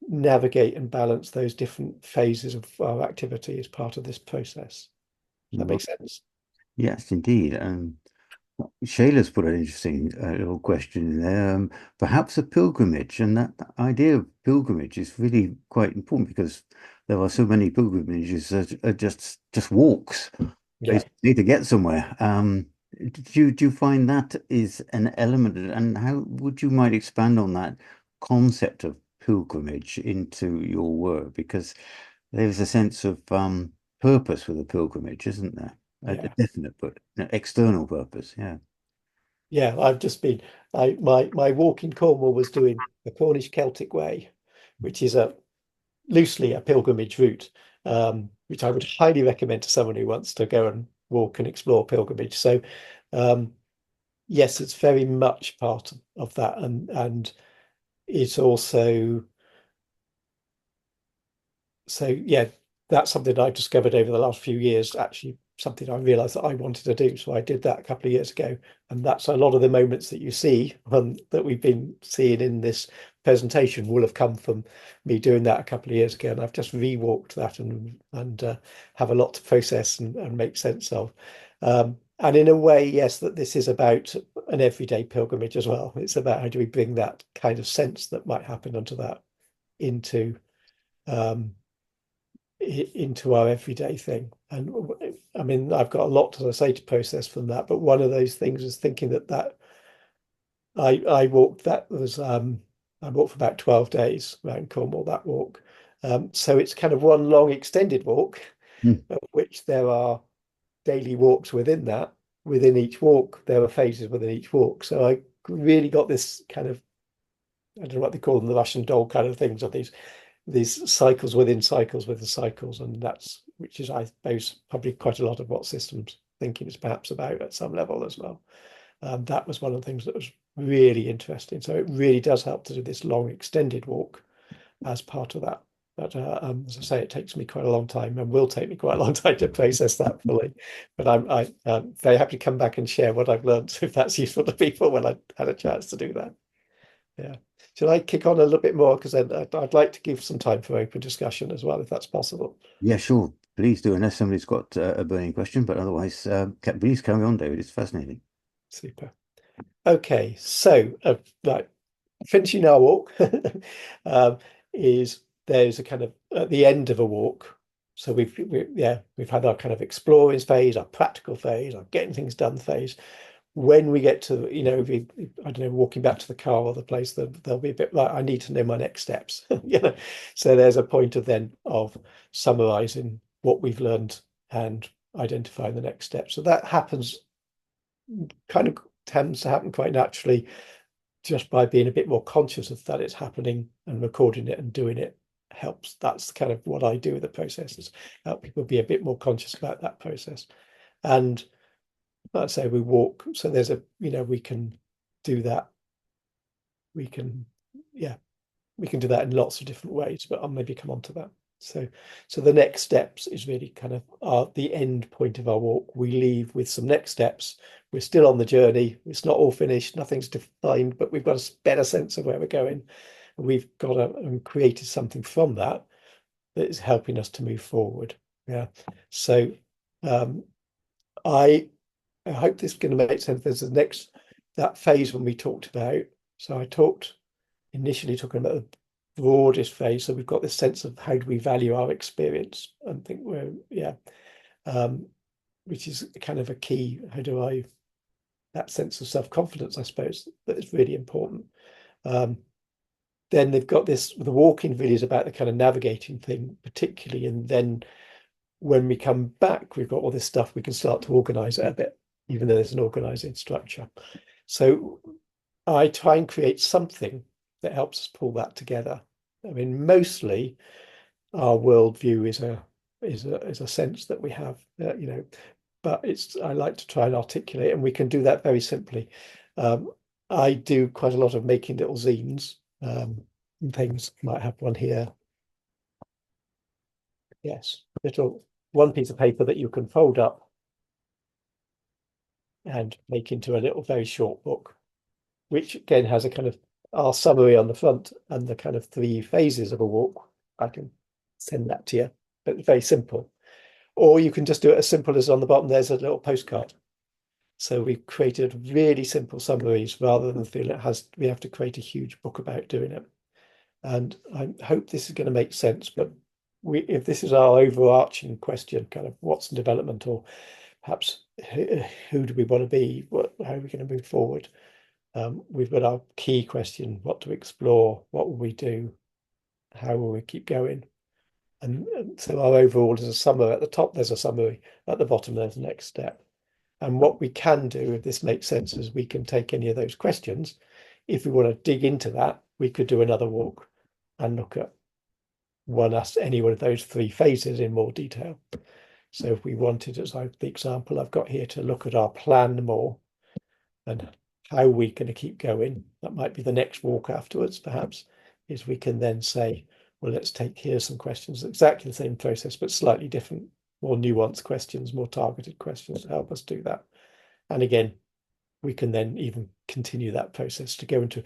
navigate and balance those different phases of our activity as part of this process. Does that make sense? Yes, indeed. Shayla's put an interesting little question in there. Perhaps a pilgrimage, and that idea of pilgrimage is really quite important because there are so many pilgrimages that are just walks. Yeah. They need to get somewhere. Do you find that is an element, and how would you might expand on that concept of pilgrimage into your work? Because there's a sense of purpose with a pilgrimage, isn't there? A definite but external purpose, yeah. Yeah, I've just been my walk in Cornwall was doing the Cornish Celtic Way, which is loosely a pilgrimage route. which I would highly recommend to someone who wants to go and walk and explore pilgrimage. So yes, it's very much part of that, and it's also, so yeah, that's something I discovered over the last few years, actually something I realized that I wanted to do. So I did that a couple of years ago. And that's a lot of the moments that you see that we've been seeing in this presentation will have come from me doing that a couple of years ago. And I've just rewalked that and have a lot to process and make sense of. And in a way, yes, that this is about an everyday pilgrimage as well. It's about how do we bring that kind of sense that might happen onto that into our everyday thing. And I mean, I've got a lot, as I say, to process from that. But one of those things is thinking that I walked, that was I walked for about 12 days around Cornwall, that walk. So it's kind of one long extended walk, Mm. of which there are daily walks within that. Within each walk, there are phases within each walk. So I really got this kind of, I don't know what they call them, the Russian doll kind of things, of these cycles within cycles within cycles, and that's, which is, I suppose, probably quite a lot of what systems thinking is perhaps about at some level as well. That was one of the things that was really interesting. So it really does help to do this long extended walk as part of that. But as I say, it takes me quite a long time, and will take me quite a long time to process that fully. But I'm very happy to come back and share what I've learned, if that's useful to people when I had a chance to do that. Yeah. Should I kick on a little bit more? Because I'd like to give some time for open discussion as well, if that's possible. Yeah, sure. Please do, unless somebody's got a burning question. But otherwise, please carry on, David. It's fascinating. Super. Okay, so right, finishing our walk is there's a kind of at the end of a walk. So we've had our kind of exploring phase, our practical phase, our getting things done phase. When we get to, I don't know, walking back to the car or the place, there'll be a bit like, I need to know my next steps. So there's a point of summarizing what we've learned and identifying the next step. So that happens, kind of tends to happen quite naturally, just by being a bit more conscious of that it's happening, and recording it and doing it helps. That's kind of what I do with the process, is help people be a bit more conscious about that process. And let's say we walk, so there's we can do that. We can, we can do that in lots of different ways, but I'll maybe come on to that. So the next steps is really kind of the end point of our walk. We leave with some next steps. We're still on the journey. It's not all finished. Nothing's defined, but we've got a better sense of where we're going. And we've got and created something from that is helping us to move forward. Yeah. So I hope this is going to make sense. There's that phase when we talked about. So I talked initially talking about the broadest phase. So we've got this sense of how do we value our experience, and think which is kind of a key. That sense of self-confidence, I suppose, that is really important. Then they've got the walking really is about the kind of navigating thing, particularly. And then when we come back, we've got all this stuff, we can start to organize it a bit, even though there's an organizing structure. So I try and create something that helps us pull that together. I mean, mostly our worldview is a sense that we have, but I like to try and articulate, and we can do that very simply. I do quite a lot of making little zines and things. Might have one here. Yes, one piece of paper that you can fold up and make into a little very short book, which again has a kind of our summary on the front and the kind of 3 phases of a walk. I can send that to you, but it's very simple. Or you can just do it as simple as on the bottom, there's a little postcard. So we've created really simple summaries rather than feeling we have to create a huge book about doing it. And I hope this is going to make sense, but if this is our overarching question, kind of what's in development, or perhaps who do we want to be, how are we going to move forward? We've got our key question: what to explore, what will we do, how will we keep going? And so our overall is a summary. At the top there's a summary, at the bottom there's the next step. And what we can do, if this makes sense, is we can take any of those questions. If we want to dig into that, we could do another walk and look at any one of those 3 phases in more detail. So if we wanted, as the example I've got here, to look at our plan more and how we're going to keep going, that might be the next walk afterwards, perhaps, is we can then say, well, let's take here some questions, exactly the same process, but slightly different, more nuanced questions, more targeted questions to help us do that. And again, we can then even continue that process to go into,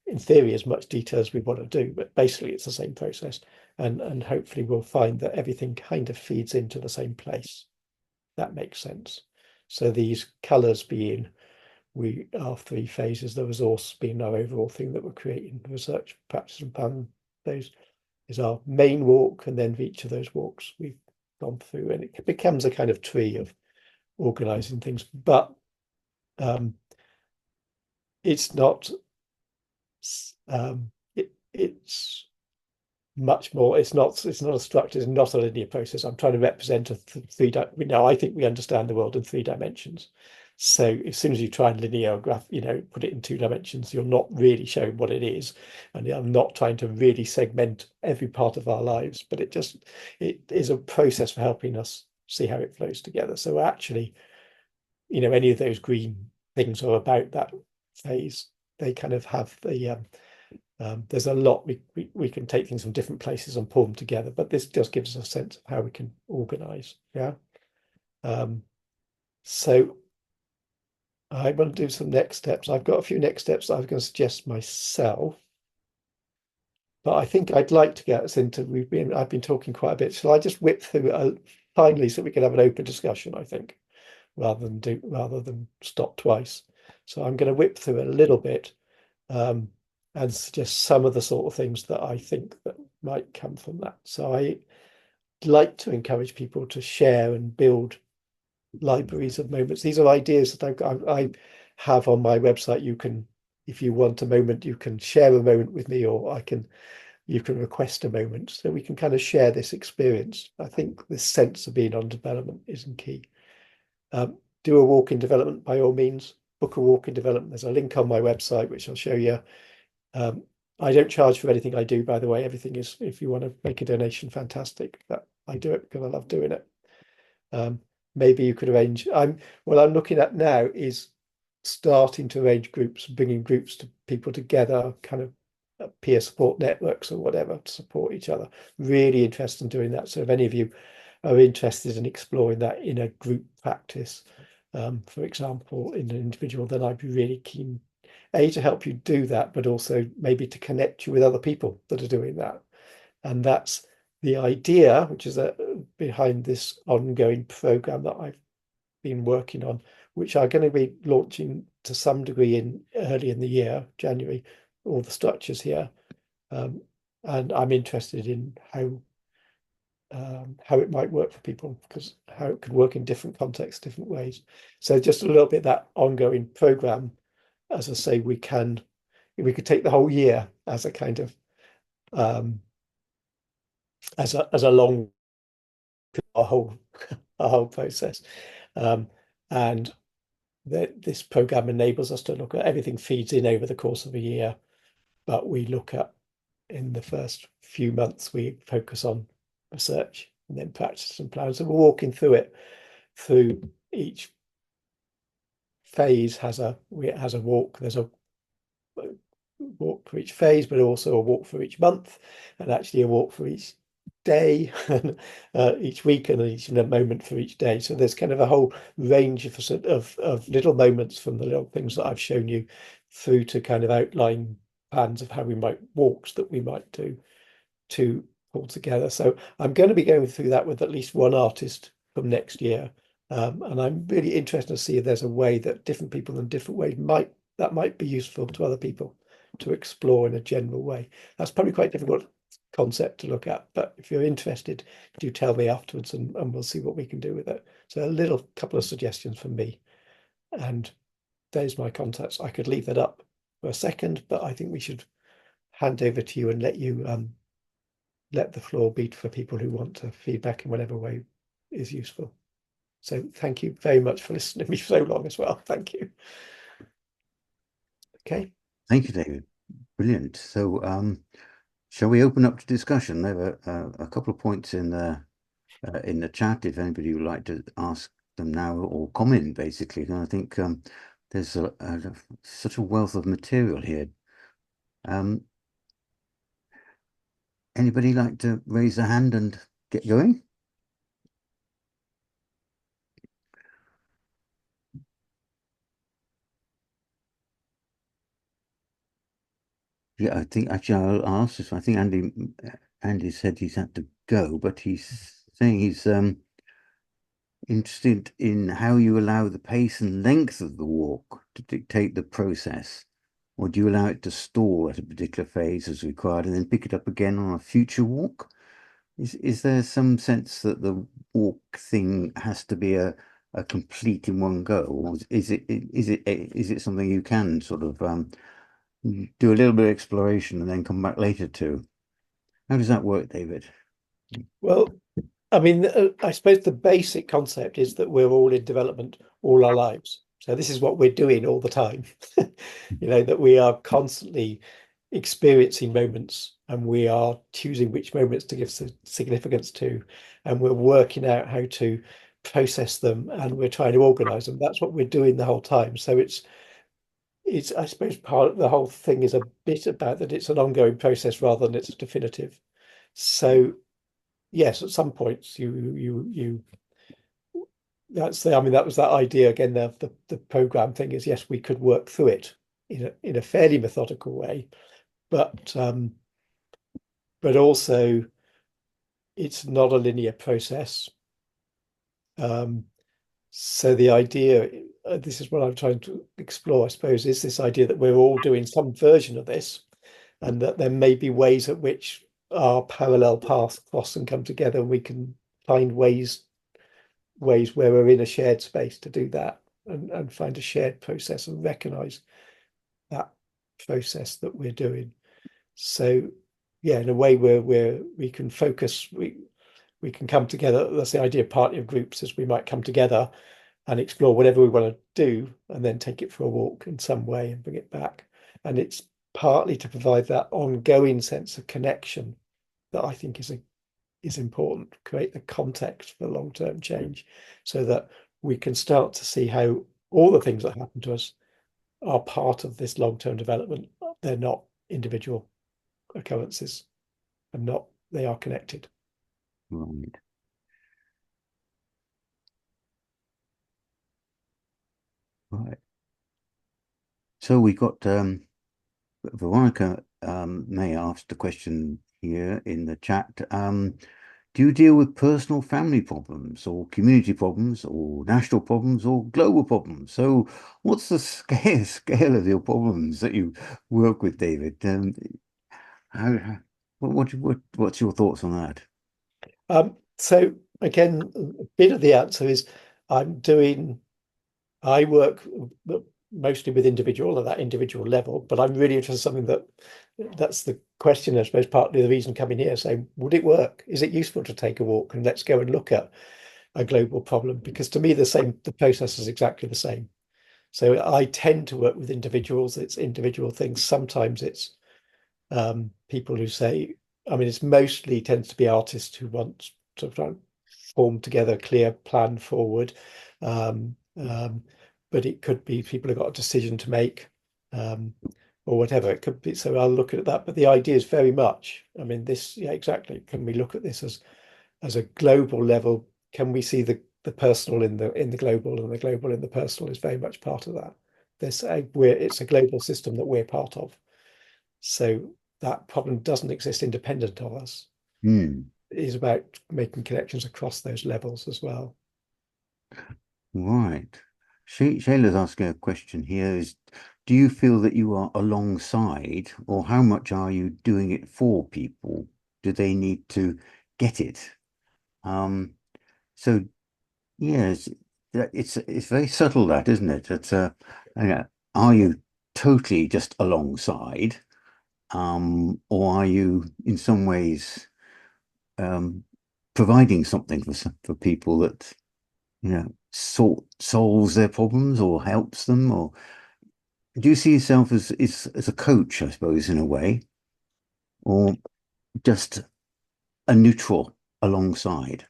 in theory, as much detail as we want to do, but basically it's the same process. And hopefully we'll find that everything kind of feeds into the same place. That makes sense. So these colours being our 3 phases, the resource being our overall thing that we're creating, research, practice and plan, those is our main walk, and then each of those walks we've gone through, and it becomes a kind of tree of organising things. But it's not it's much more, it's not a structure, it's not a linear process. I'm trying to represent now I think we understand the world in 3 dimensions. So as soon as you try and linear graph, put it in 2 dimensions, you're not really showing what it is. And I'm not trying to really segment every part of our lives, but it is a process for helping us see how it flows together. So actually, any of those green things are about that phase. They kind of have the there's a lot we can take things from different places and pull them together, but this just gives us a sense of how we can organize. So I want to do some next steps. I've got a few next steps that I was going to suggest myself, but I think I'd like to get us into, I've been talking quite a bit. Shall I just whip through finally so we can have an open discussion, I think, rather than stop twice. So I'm going to whip through a little bit and suggest some of the sort of things that I think that might come from that. So I like to encourage people to share and build libraries of moments. These are ideas that I have on my website. You can, if you want a moment, you can share a moment with me, or you can request a moment, so we can kind of share this experience. I think this sense of being on development isn't key. Do a walk in development by all means. Book a walk in development. There's a link on my website which I'll show you. I don't charge for anything I do, by the way. Everything is, if you want to make a donation, fantastic. But I do it because I love doing it. Maybe you could arrange. What I'm looking at now is starting to arrange groups, bringing groups to people together, kind of peer support networks or whatever, to support each other. Really interested in doing that. So if any of you are interested in exploring that in a group practice, for example, in an individual, then I'd be really keen, to help you do that, but also maybe to connect you with other people that are doing that. And that's the idea, which is behind this ongoing program that I've been working on, which are going to be launching to some degree early in the year, January, all the structures here. And I'm interested in how it might work for people, because how it could work in different contexts, different ways. So just a little bit that ongoing program. As I say, we could take the whole year as a kind of as a long our whole process, and this program enables us to look at everything feeds in over the course of a year, but we look at, in the first few months, we focus on research and then practice and plan. So we're walking through it. Through each phase has a walk. There's a walk for each phase, but also a walk for each month, and actually a walk for each day, each week, and each moment for each day. So there's kind of a whole range of little moments, from the little things that I've shown you through to kind of outline plans of how we might walks that we might do to pull together. So I'm going to be going through that with at least one artist from next year. And I'm really interested to see if there's a way that different people in different ways might be useful to other people to explore in a general way. That's probably quite a difficult concept to look at, but if you're interested, do tell me afterwards, and we'll see what we can do with it. So a couple of suggestions from me, and there's my contacts. I could leave that up for a second, but I think we should hand over to you and let you let the floor beat for people who want to feedback in whatever way is useful. So thank you very much for listening to me so long as well. Thank you. Okay. Thank you, David. Brilliant. So shall we open up to discussion? There are a couple of points in the chat if anybody would like to ask them now or comment, basically. And I think there's such a wealth of material here. Anybody like to raise their hand and get going? Yeah, I think actually I'll ask this. I think Andy said he's had to go, but he's saying he's interested in how you allow the pace and length of the walk to dictate the process, or do you allow it to stall at a particular phase as required and then pick it up again on a future walk? Is there some sense that the walk thing has to be a complete in one go, or is it something you can sort of do a little bit of exploration and then come back later to? How does that work, David? Well, I mean, I suppose the basic concept is that we're all in development all our lives. So this is what we're doing all the time. That we are constantly experiencing moments and we are choosing which moments to give significance to, and we're working out how to process them and we're trying to organize them. That's what we're doing the whole time. So it's I suppose part of the whole thing is a bit about that it's an ongoing process rather than it's definitive. So yes, at some points you I mean that was that idea again. The program thing is, yes, we could work through it in a fairly methodical way, but also it's not a linear process. So the idea, this is what I'm trying to explore, I suppose, is this idea that we're all doing some version of this, and that there may be ways at which our parallel paths cross and come together, and we can find ways where we're in a shared space to do that, and find a shared process and recognize that process that we're doing. So yeah, in a way where we can focus, we can come together. That's the idea of party of groups, is we might come together and explore whatever we want to do and then take it for a walk in some way and bring it back. And it's partly to provide that ongoing sense of connection that I think is important, create the context for long-term change so that we can start to see how all the things that happen to us are part of this long-term development. They're not individual occurrences and they are connected. Right. Right. So we got Veronica May asked a question here in the chat. Do you deal with personal family problems or community problems or national problems or global problems? So what's the scale of your problems that you work with, David? What's your thoughts on that? So again, a bit of the answer is I work mostly with individual at that individual level, but I'm really interested in something that's the question, I suppose, partly the reason coming here, saying, would it work? Is it useful to take a walk and let's go and look at a global problem? Because to me, the process is exactly the same. So I tend to work with individuals. It's individual things. Sometimes it's people who say, I mean, it's mostly tends to be artists who want to try and form together a clear plan forward. But it could be people who've got a decision to make, or whatever it could be. So I'll look at that. But the idea is very much, I mean, yeah, exactly. Can we look at this as a global level? Can we see the personal in the global, and the global in the personal is very much part of that. It's a global system that we're part of. So that problem doesn't exist independent of us. It is about making connections across those levels as well. Right. Shayla's asking a question here is, do you feel that you are alongside, or how much are you doing it for people? Do they need to get it? So yes, it's very subtle, that, isn't it? It's are you totally just alongside, or are you in some ways providing something for people that solves their problems or helps them? Or do you see yourself as a coach, I suppose, in a way? Or just a neutral alongside?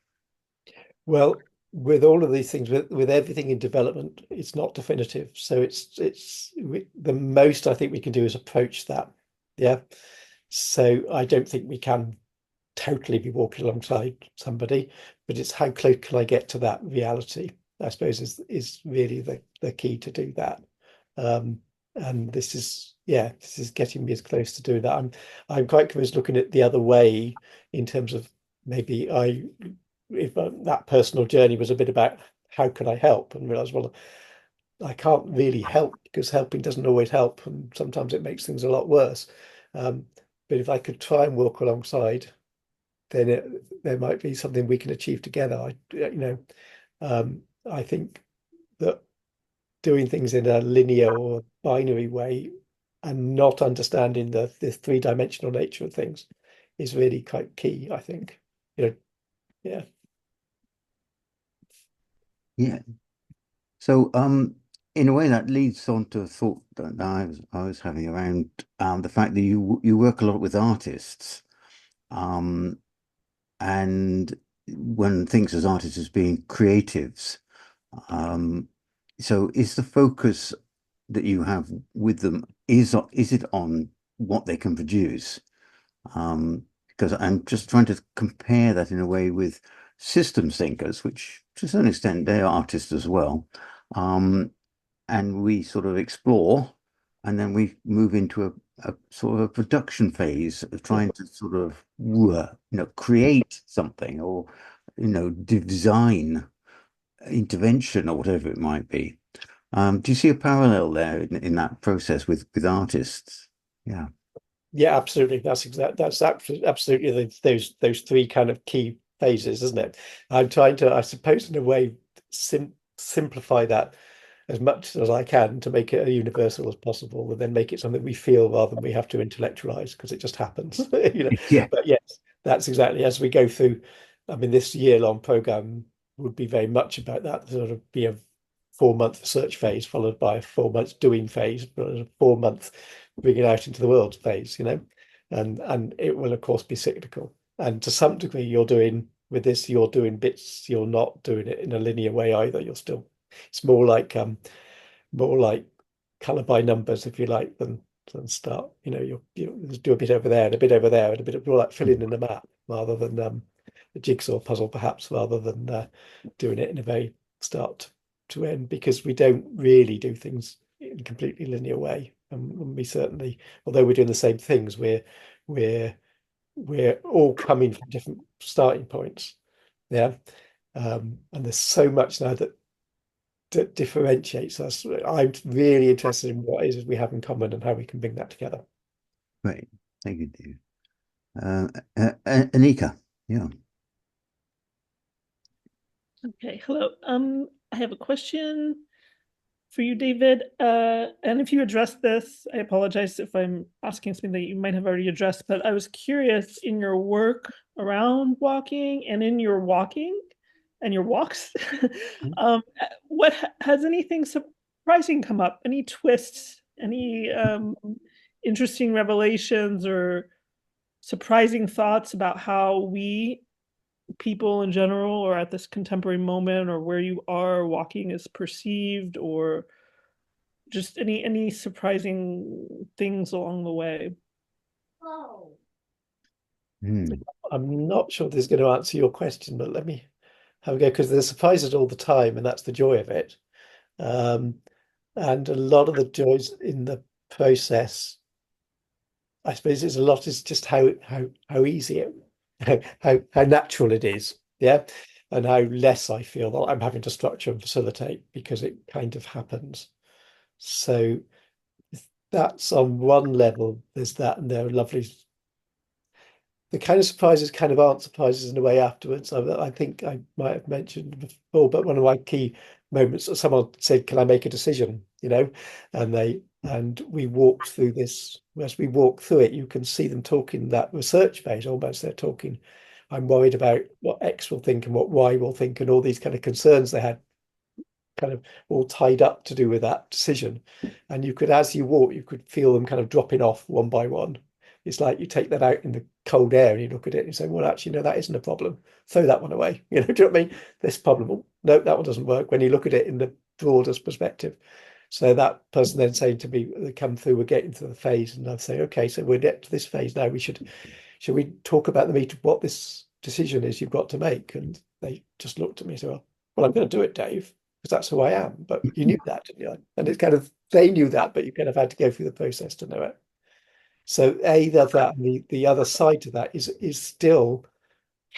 Well, with all of these things, with everything in development, it's not definitive. So the most I think we can do is approach that. Yeah. So I don't think we can totally be walking alongside somebody, but it's how close can I get to that reality, I suppose is really the key to do that. And this is getting me as close to doing that. I'm quite convinced looking at the other way in terms of maybe if that personal journey was a bit about how can I help, and realize, well, I can't really help because helping doesn't always help, and sometimes it makes things a lot worse. But if I could try and walk alongside, then there might be something we can achieve together. I think that doing things in a linear or binary way and not understanding the three-dimensional nature of things is really quite key, I think. Yeah. Yeah. So, in a way, that leads on to a thought that I was having around the fact that you work a lot with artists, um, and one thinks as artists as being creatives. Um, so, is the focus that you have with them is it on what they can produce? Because I'm just trying to compare that in a way with systems thinkers, which to a certain extent they are artists as well. Um, and we sort of explore, and then we move into a sort of a production phase of trying to sort of create something or design intervention or whatever it might be. Do you see a parallel there in that process with artists? Yeah. Yeah, absolutely. That's absolutely those three kind of key phases, isn't it? I'm trying to, I suppose, in a way, simplify that as much as I can to make it as universal as possible, and then make it something we feel rather than we have to intellectualize because it just happens. Yeah. But yes, that's exactly as we go through. I mean, this year-long program would be very much about that. Sort of be a 4-month research phase followed by a 4 months doing phase, but a 4-month bringing out into the world phase, and it will of course be cyclical. And to some degree, you're doing bits. You're not doing it in a linear way either. It's more like color by numbers, if you like, than start. You just do a bit over there and a bit over there and a bit of more like filling in the map rather than a jigsaw puzzle, perhaps, rather than doing it in a very start to end, because we don't really do things in a completely linear way. And we certainly, although we're doing the same things, we're all coming from different starting points. Yeah. And there's so much now that differentiates us. I'm really interested in what it is we have in common and how we can bring that together. Great. Thank you, Dave. Anika, yeah. Okay, hello. I have a question for you, David. And if you address this, I apologize if I'm asking something that you might have already addressed, but I was curious in your work around walking and in your walking and your walks, what has anything surprising come up? Any twists, any interesting revelations or surprising thoughts about how we people in general or at this contemporary moment or where you are walking is perceived, or just any surprising things along the way? Hmm. I'm not sure this is going to answer your question, but let me have a go, because there's surprises all the time, and that's the joy of it. And a lot of the joys in the process, I suppose, is just how easy how natural it is, yeah, and how less I feel that I'm having to structure and facilitate because it kind of happens. So that's on one level. There's that, and there are lovely. The kind of surprises kind of aren't surprises in a way afterwards. I think I might have mentioned before, but one of my key moments, someone said, "Can I make a decision?" And we walked through this. As we walk through it, you can see them talking that research phase almost. They're talking, I'm worried about what X will think and what Y will think, and all these kind of concerns they had kind of all tied up to do with that decision. And you could, as you walk, you could feel them kind of dropping off one by one. it's like you take that out in the cold air and you look at it and you say, well, actually, no, that isn't a problem. Throw that one away. Do you know what I mean? This problem, oh, no, that one doesn't work when you look at it in the broadest perspective. So that person then saying to me, they come through, we're getting to the phase, and I'll say, okay, so we're get to this phase now. Should we talk about the meeting, what this decision is you've got to make? And they just looked at me and said, well, I'm going to do it, Dave, because that's who I am. But you knew that, didn't you? And it's kind of, they knew that, but you kind of had to go through the process to know it. So that and the other side to that is still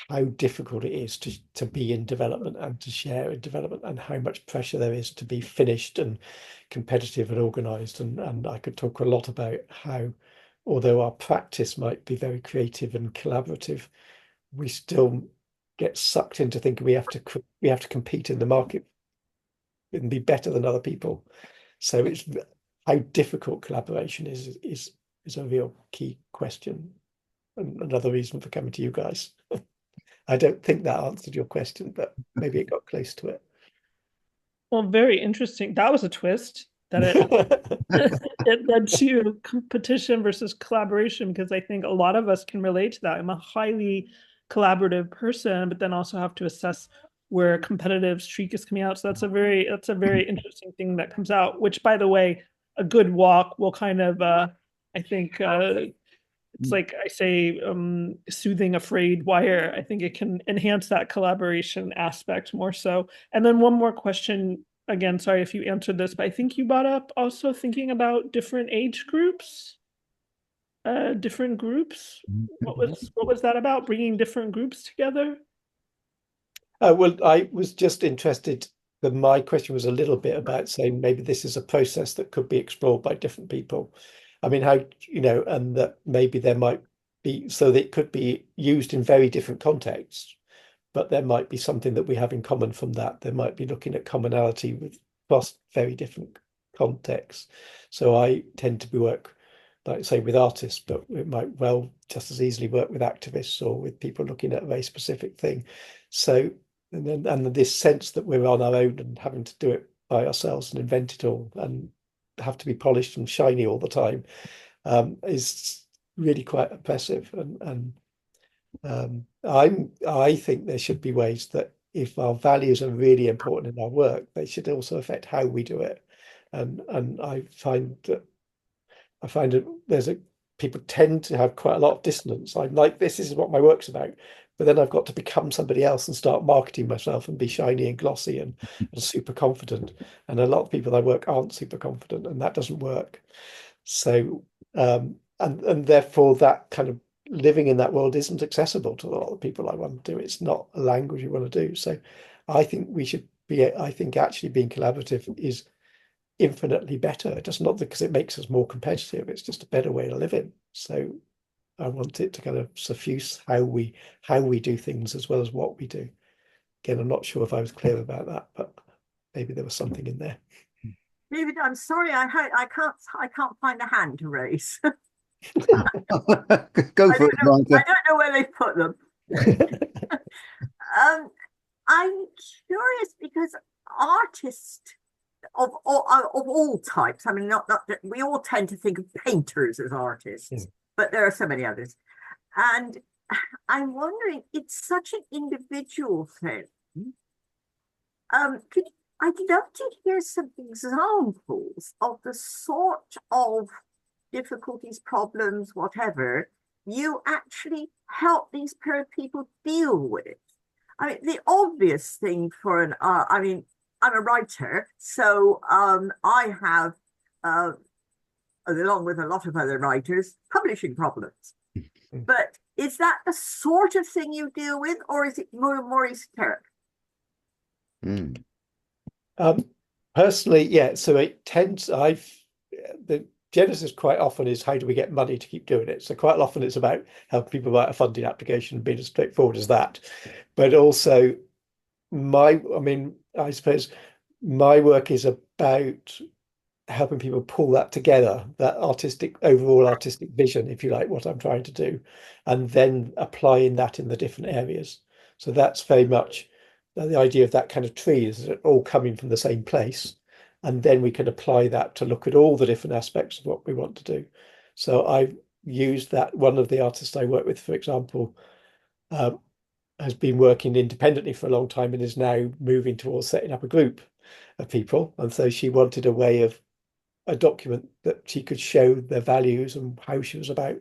how difficult it is to be in development and to share in development, and how much pressure there is to be finished and competitive and organized. And I could talk a lot about how, although our practice might be very creative and collaborative, we still get sucked into thinking we have to compete in the market and be better than other people. So it's how difficult collaboration is a real key question, and another reason for coming to you guys. I don't think that answered your question, but maybe it got close to it. Well, very interesting. That was a twist that it led to competition versus collaboration, because I think a lot of us can relate to that. I'm a highly collaborative person, but then also have to assess where competitive streak is coming out. So that's a very interesting thing that comes out, which, by the way, a good walk will kind of I think it's like I say, soothing a frayed wire. I think it can enhance that collaboration aspect more so. And then one more question, again, sorry if you answered this, but I think you brought up also thinking about different age groups, different groups. What was that about? Bringing different groups together? Well, I was just interested, but my question was a little bit about saying maybe this is a process that could be explored by different people. I mean, how, and that maybe there might be, so that it could be used in very different contexts, but there might be something that we have in common from that. There might be looking at commonality with across very different contexts. So I tend to work, like say, with artists, but it might well just as easily work with activists or with people looking at a very specific thing. So, and this sense that we're on our own and having to do it by ourselves and invent it all and have to be polished and shiny all the time is really quite oppressive. And I think there should be ways that if our values are really important in our work, they should also affect how we do it. And I find that people tend to have quite a lot of dissonance. I'm like, this is what my work's about, but then I've got to become somebody else and start marketing myself and be shiny and glossy and super confident. And a lot of people I work aren't super confident, and that doesn't work. So and therefore that kind of living in that world isn't accessible to a lot of people I want to do. It's not a language you want to do. So I think I think actually being collaborative is infinitely better, just not because it makes us more competitive, it's just a better way to live in. So I want it to kind of suffuse how we do things as well as what we do. Again, I'm not sure if I was clear about that, but maybe there was something in there. David, I'm sorry, I can't find a hand to raise. Go for it, Monica. I don't know where they put them. I'm curious because artists of all types, I mean, not we all tend to think of painters as artists, but there are so many others. And I'm wondering, it's such an individual thing. I'd love to hear some examples of the sort of difficulties, problems, whatever, you actually help these people deal with. I mean, the obvious thing for an I mean, I'm a writer, so I have, along with a lot of other writers, publishing problems. But is that the sort of thing you deal with, or is it more esoteric? Personally, yeah. So it tends, the genesis quite often is how do we get money to keep doing it? So quite often it's about helping people write a funding application and being as straightforward as that. But also I suppose my work is about helping people pull that together, that overall artistic vision, if you like, what I'm trying to do, and then applying that in the different areas. So that's very much the idea of that kind of tree, is it all coming from the same place, and then we can apply that to look at all the different aspects of what we want to do. So used that. One of the artists I work with, for example, has been working independently for a long time and is now moving towards setting up a group of people. And so she wanted a way of a document that she could show their values and how she was about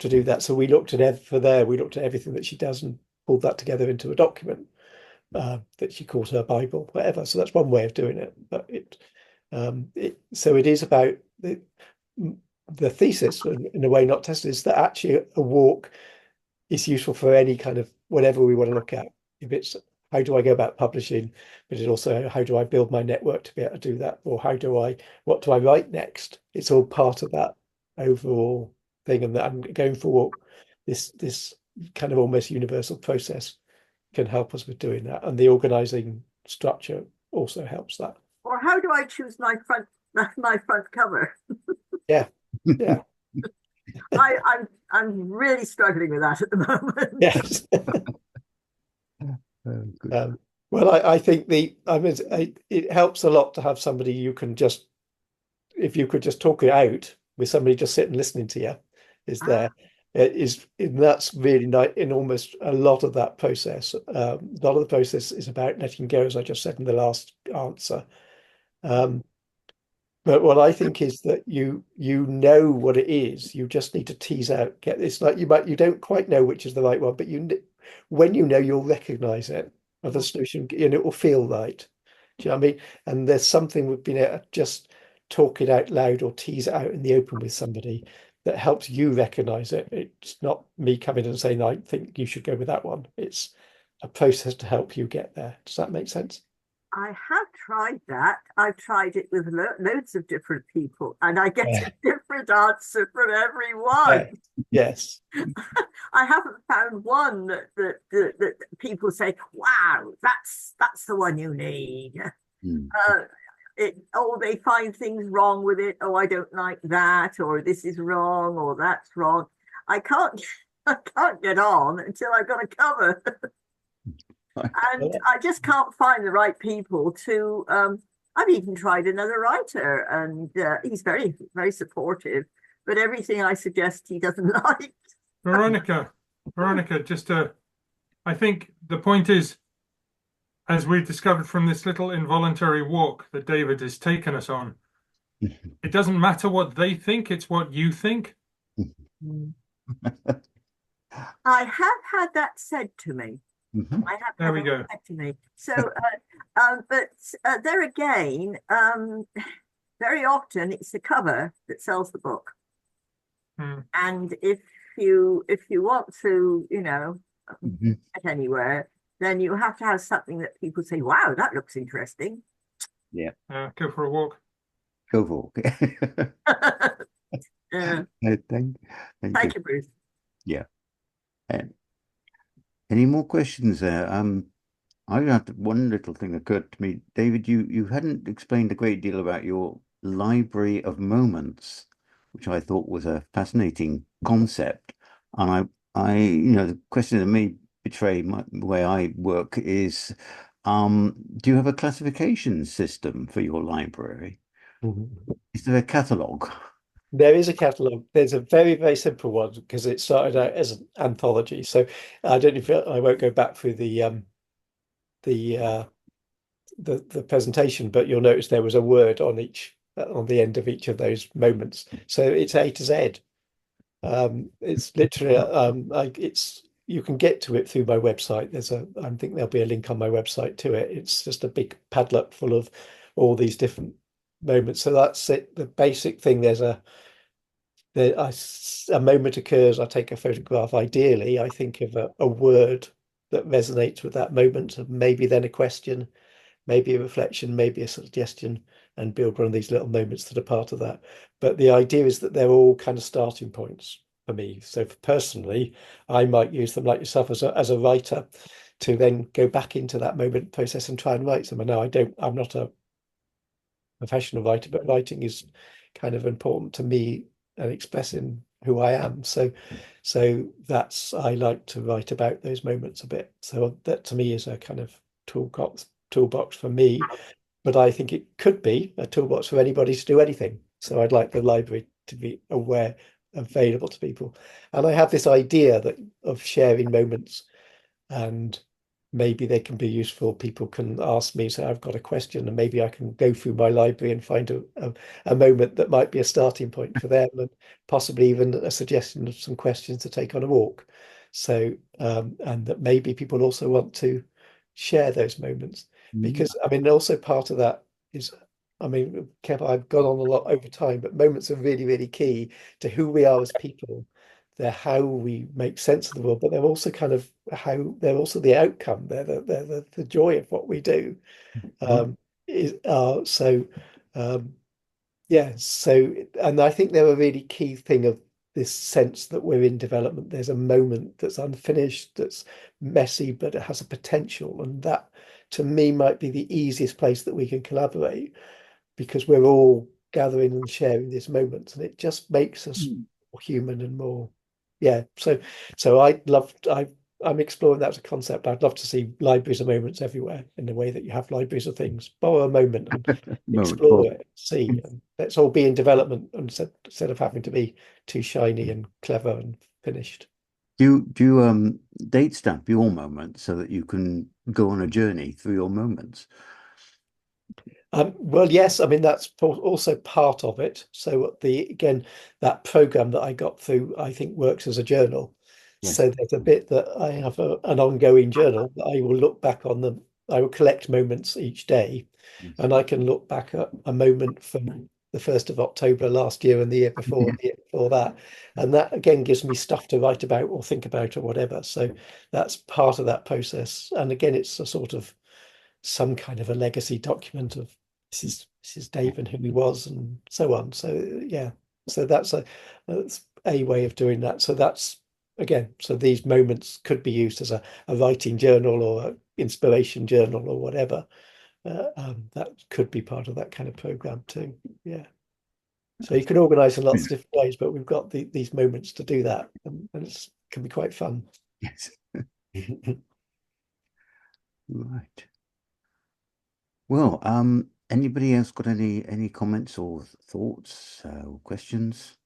to do that. So we looked at everything that she does and pulled that together into a document that she calls her Bible, whatever. So that's one way of doing it. But so it is about the thesis, in a way not tested, is that actually a walk is useful for any kind of whatever we want to look at. If it's how do I go about publishing, but it's also how do I build my network to be able to do that, or what do I write next? It's all part of that overall thing, and that I'm going for this kind of almost universal process can help us with doing that, and the organizing structure also helps that. Or how do I choose my front cover? Yeah. I'm really struggling with that at the moment. Yes. Good. Well, I think it helps a lot to have somebody you can just, if you could just talk it out with somebody just sitting listening to you, that's really nice in almost a lot of that process. A lot of the process is about letting go, as I just said in the last answer. But what I think is that you know what it is. You just need to tease out. It's like you don't quite know which is the right one, but when you know, you'll recognize it of the solution, and it will feel right. Do you know what I mean? And there's something with being able to just talk it out loud or tease it out in the open with somebody that helps you recognize it. It's not me coming and saying, I think you should go with that one. It's a process to help you get there. Does that make sense? I have tried that. I've tried it with loads of different people, and I get a different answer from everyone. Yes. I haven't found one that people say, "Wow, that's the one you need." Or they find things wrong with it. Oh, I don't like that, or this is wrong, or that's wrong. I can't get on until I've got a cover. And I just can't find the right people to. I've even tried another writer, and he's very, very supportive. But everything I suggest, he doesn't like. Veronica, I think the point is, as we've discovered from this little involuntary walk that David has taken us on, it doesn't matter what they think, it's what you think. I have had that said to me. There we go. To me. So, but there again, very often it's the cover that sells the book. And if you want to, get anywhere, then you have to have something that people say, "Wow, that looks interesting." Yeah. Go for a walk. Go for a walk. Thank you, Bruce. Yeah. Any more questions there? I got one little thing occurred to me. David, you hadn't explained a great deal about your library of moments, which I thought was a fascinating concept. And the question that may betray the way I work is, do you have a classification system for your library? Is there a catalogue? There is a catalogue. There's a very, very simple one because it started out as an anthology. So I don't know if I won't go back through the presentation, but you'll notice there was a word on the end of each of those moments. So it's A to Z. It's literally you can get to it through my website. I think there'll be a link on my website to it. It's just a big padlock full of all these different moments. So that's it. The basic thing, a moment occurs, I take a photograph. Ideally, I think of a word that resonates with that moment, and maybe then a question, maybe a reflection, maybe a suggestion, and build one of these little moments that are part of that. But the idea is that they're all kind of starting points for me. So personally, I might use them like yourself as a writer to then go back into that moment process and try and write them. And now I'm not a professional writer, but writing is kind of important to me and expressing who I am. So I like to write about those moments a bit. So that to me is a kind of toolbox for me, but I think it could be a toolbox for anybody to do anything. So I'd like the library to be aware available to people. And I have this idea that of sharing moments, and maybe they can be useful. People can ask me, say, I've got a question, and maybe I can go through my library and find a moment that might be a starting point for them, and possibly even a suggestion of some questions to take on a walk. So, and that maybe people also want to share those moments, because I mean, also part of that is, I mean, Kev, I've gone on a lot over time, but moments are really, really key to who we are as people. They're how we make sense of the world, but they're also kind of how they're also the outcome. They're the joy of what we do. Is so yeah. So, and I think they're a really key thing of this sense that we're in development. There's a moment that's unfinished, that's messy, but it has a potential, and that to me might be the easiest place that we can collaborate, because we're all gathering and sharing this moment, and it just makes us more human and more, yeah. So I'm exploring that as a concept. I'd love to see libraries of moments everywhere, in the way that you have libraries of things. Borrow a moment and explore it, see, and let's all be in development, instead of having to be too shiny and clever and finished. Do you date stamp your moments so that you can go on a journey through your moments? Well, yes, I mean, that's also part of it. So again, that program that I got through, I think, works as a journal. Yes. So there's a bit that I have an ongoing journal that I will look back on them. I will collect moments each day, Yes. and I can look back at a moment from the 1st of October last year and the year before, and the year before that. And that again gives me stuff to write about or think about or whatever. So that's part of that process. And again, it's a sort of some kind of a legacy document of this is Dave and who he was and so on. So yeah, so that's a way of doing that. So that's again, so these moments could be used as a writing journal or an inspiration journal or whatever. That could be part of that kind of program too. Yeah. So you can organize in lots of different ways, but we've got these moments to do that, and it can be quite fun. Yes. Right. Well, anybody else got any comments or thoughts or questions?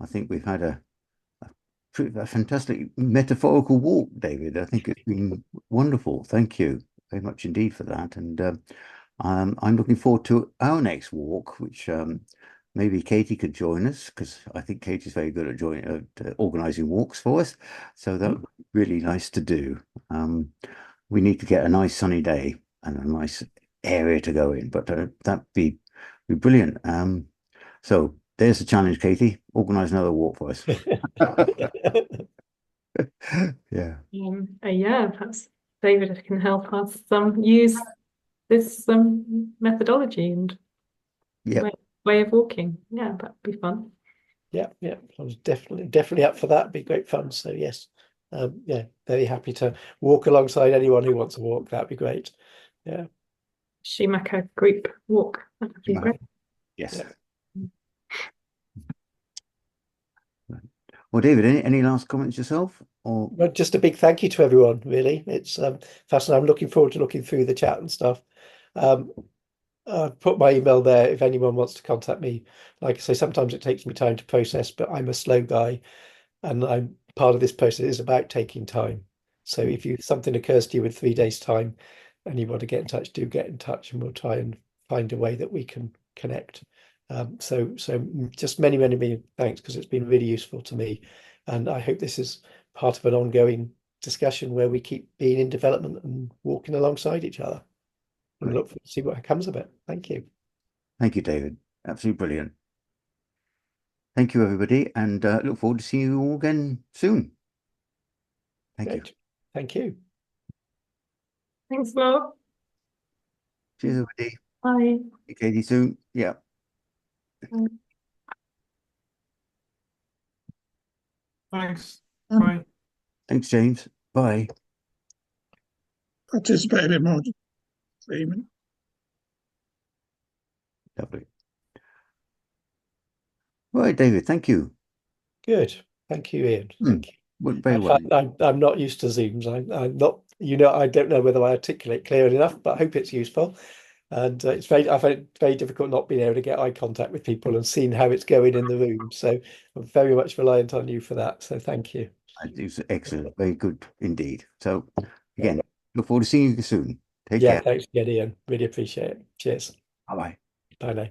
I think we've had a fantastic metaphorical walk, David. I think it's been wonderful. Thank you very much indeed for that. And I'm looking forward to our next walk, which maybe Katie could join us, because I think Katie's very good at organising walks for us. So that would be really nice to do. We need to get a nice sunny day and a nice area to go in, but that'd be brilliant. So there's the challenge, Katie. Organise another walk for us. Yeah. Yeah, perhaps David can help us use this methodology and Yeah. way of walking. Yeah, that'd be fun. Yeah, I was definitely up for that. It'd be great fun. So yes, yeah, very happy to walk alongside anyone who wants to walk. That'd be great. Yeah. Schumacher group walk. That would be great. Yes. Yeah. Well, David, any last comments yourself? Or Well, just a big thank you to everyone, really. It's fascinating. I'm looking forward to looking through the chat and stuff. I've put my email there if anyone wants to contact me. Like I say, sometimes it takes me time to process, but I'm a slow guy, and I'm part of this process is about taking time. So if something occurs to you in 3 days' time and you want to get in touch, do get in touch, and we'll try and find a way that we can connect. So just many thanks, because it's been really useful to me, and I hope this is part of an ongoing discussion where we keep being in development and walking alongside each other, and Great. look to see what comes of it. Thank you. Thank you, David. Absolutely brilliant. Thank you, everybody, and look forward to seeing you all again soon. Thank you. Great. Thank you. Thanks a lot. Cheers, everybody. Bye. See Katie soon. Yeah. Thanks. Bye. Thanks, James. Bye. Participate a bit more. Freeman. Lovely. Right, David, thank you. Good. Thank you, Ian. Thank you. Went very well. I'm not used to Zooms. I'm not, I don't know whether I articulate clearly enough, but I hope it's useful. And I find it very difficult not being able to get eye contact with people and seeing how it's going in the room. So I'm very much reliant on you for that. So thank you. It's excellent, very good indeed. So again, look forward to seeing you soon. Take Yeah, care. thanks again, Ian. Really appreciate it. Cheers. Bye bye. Bye now.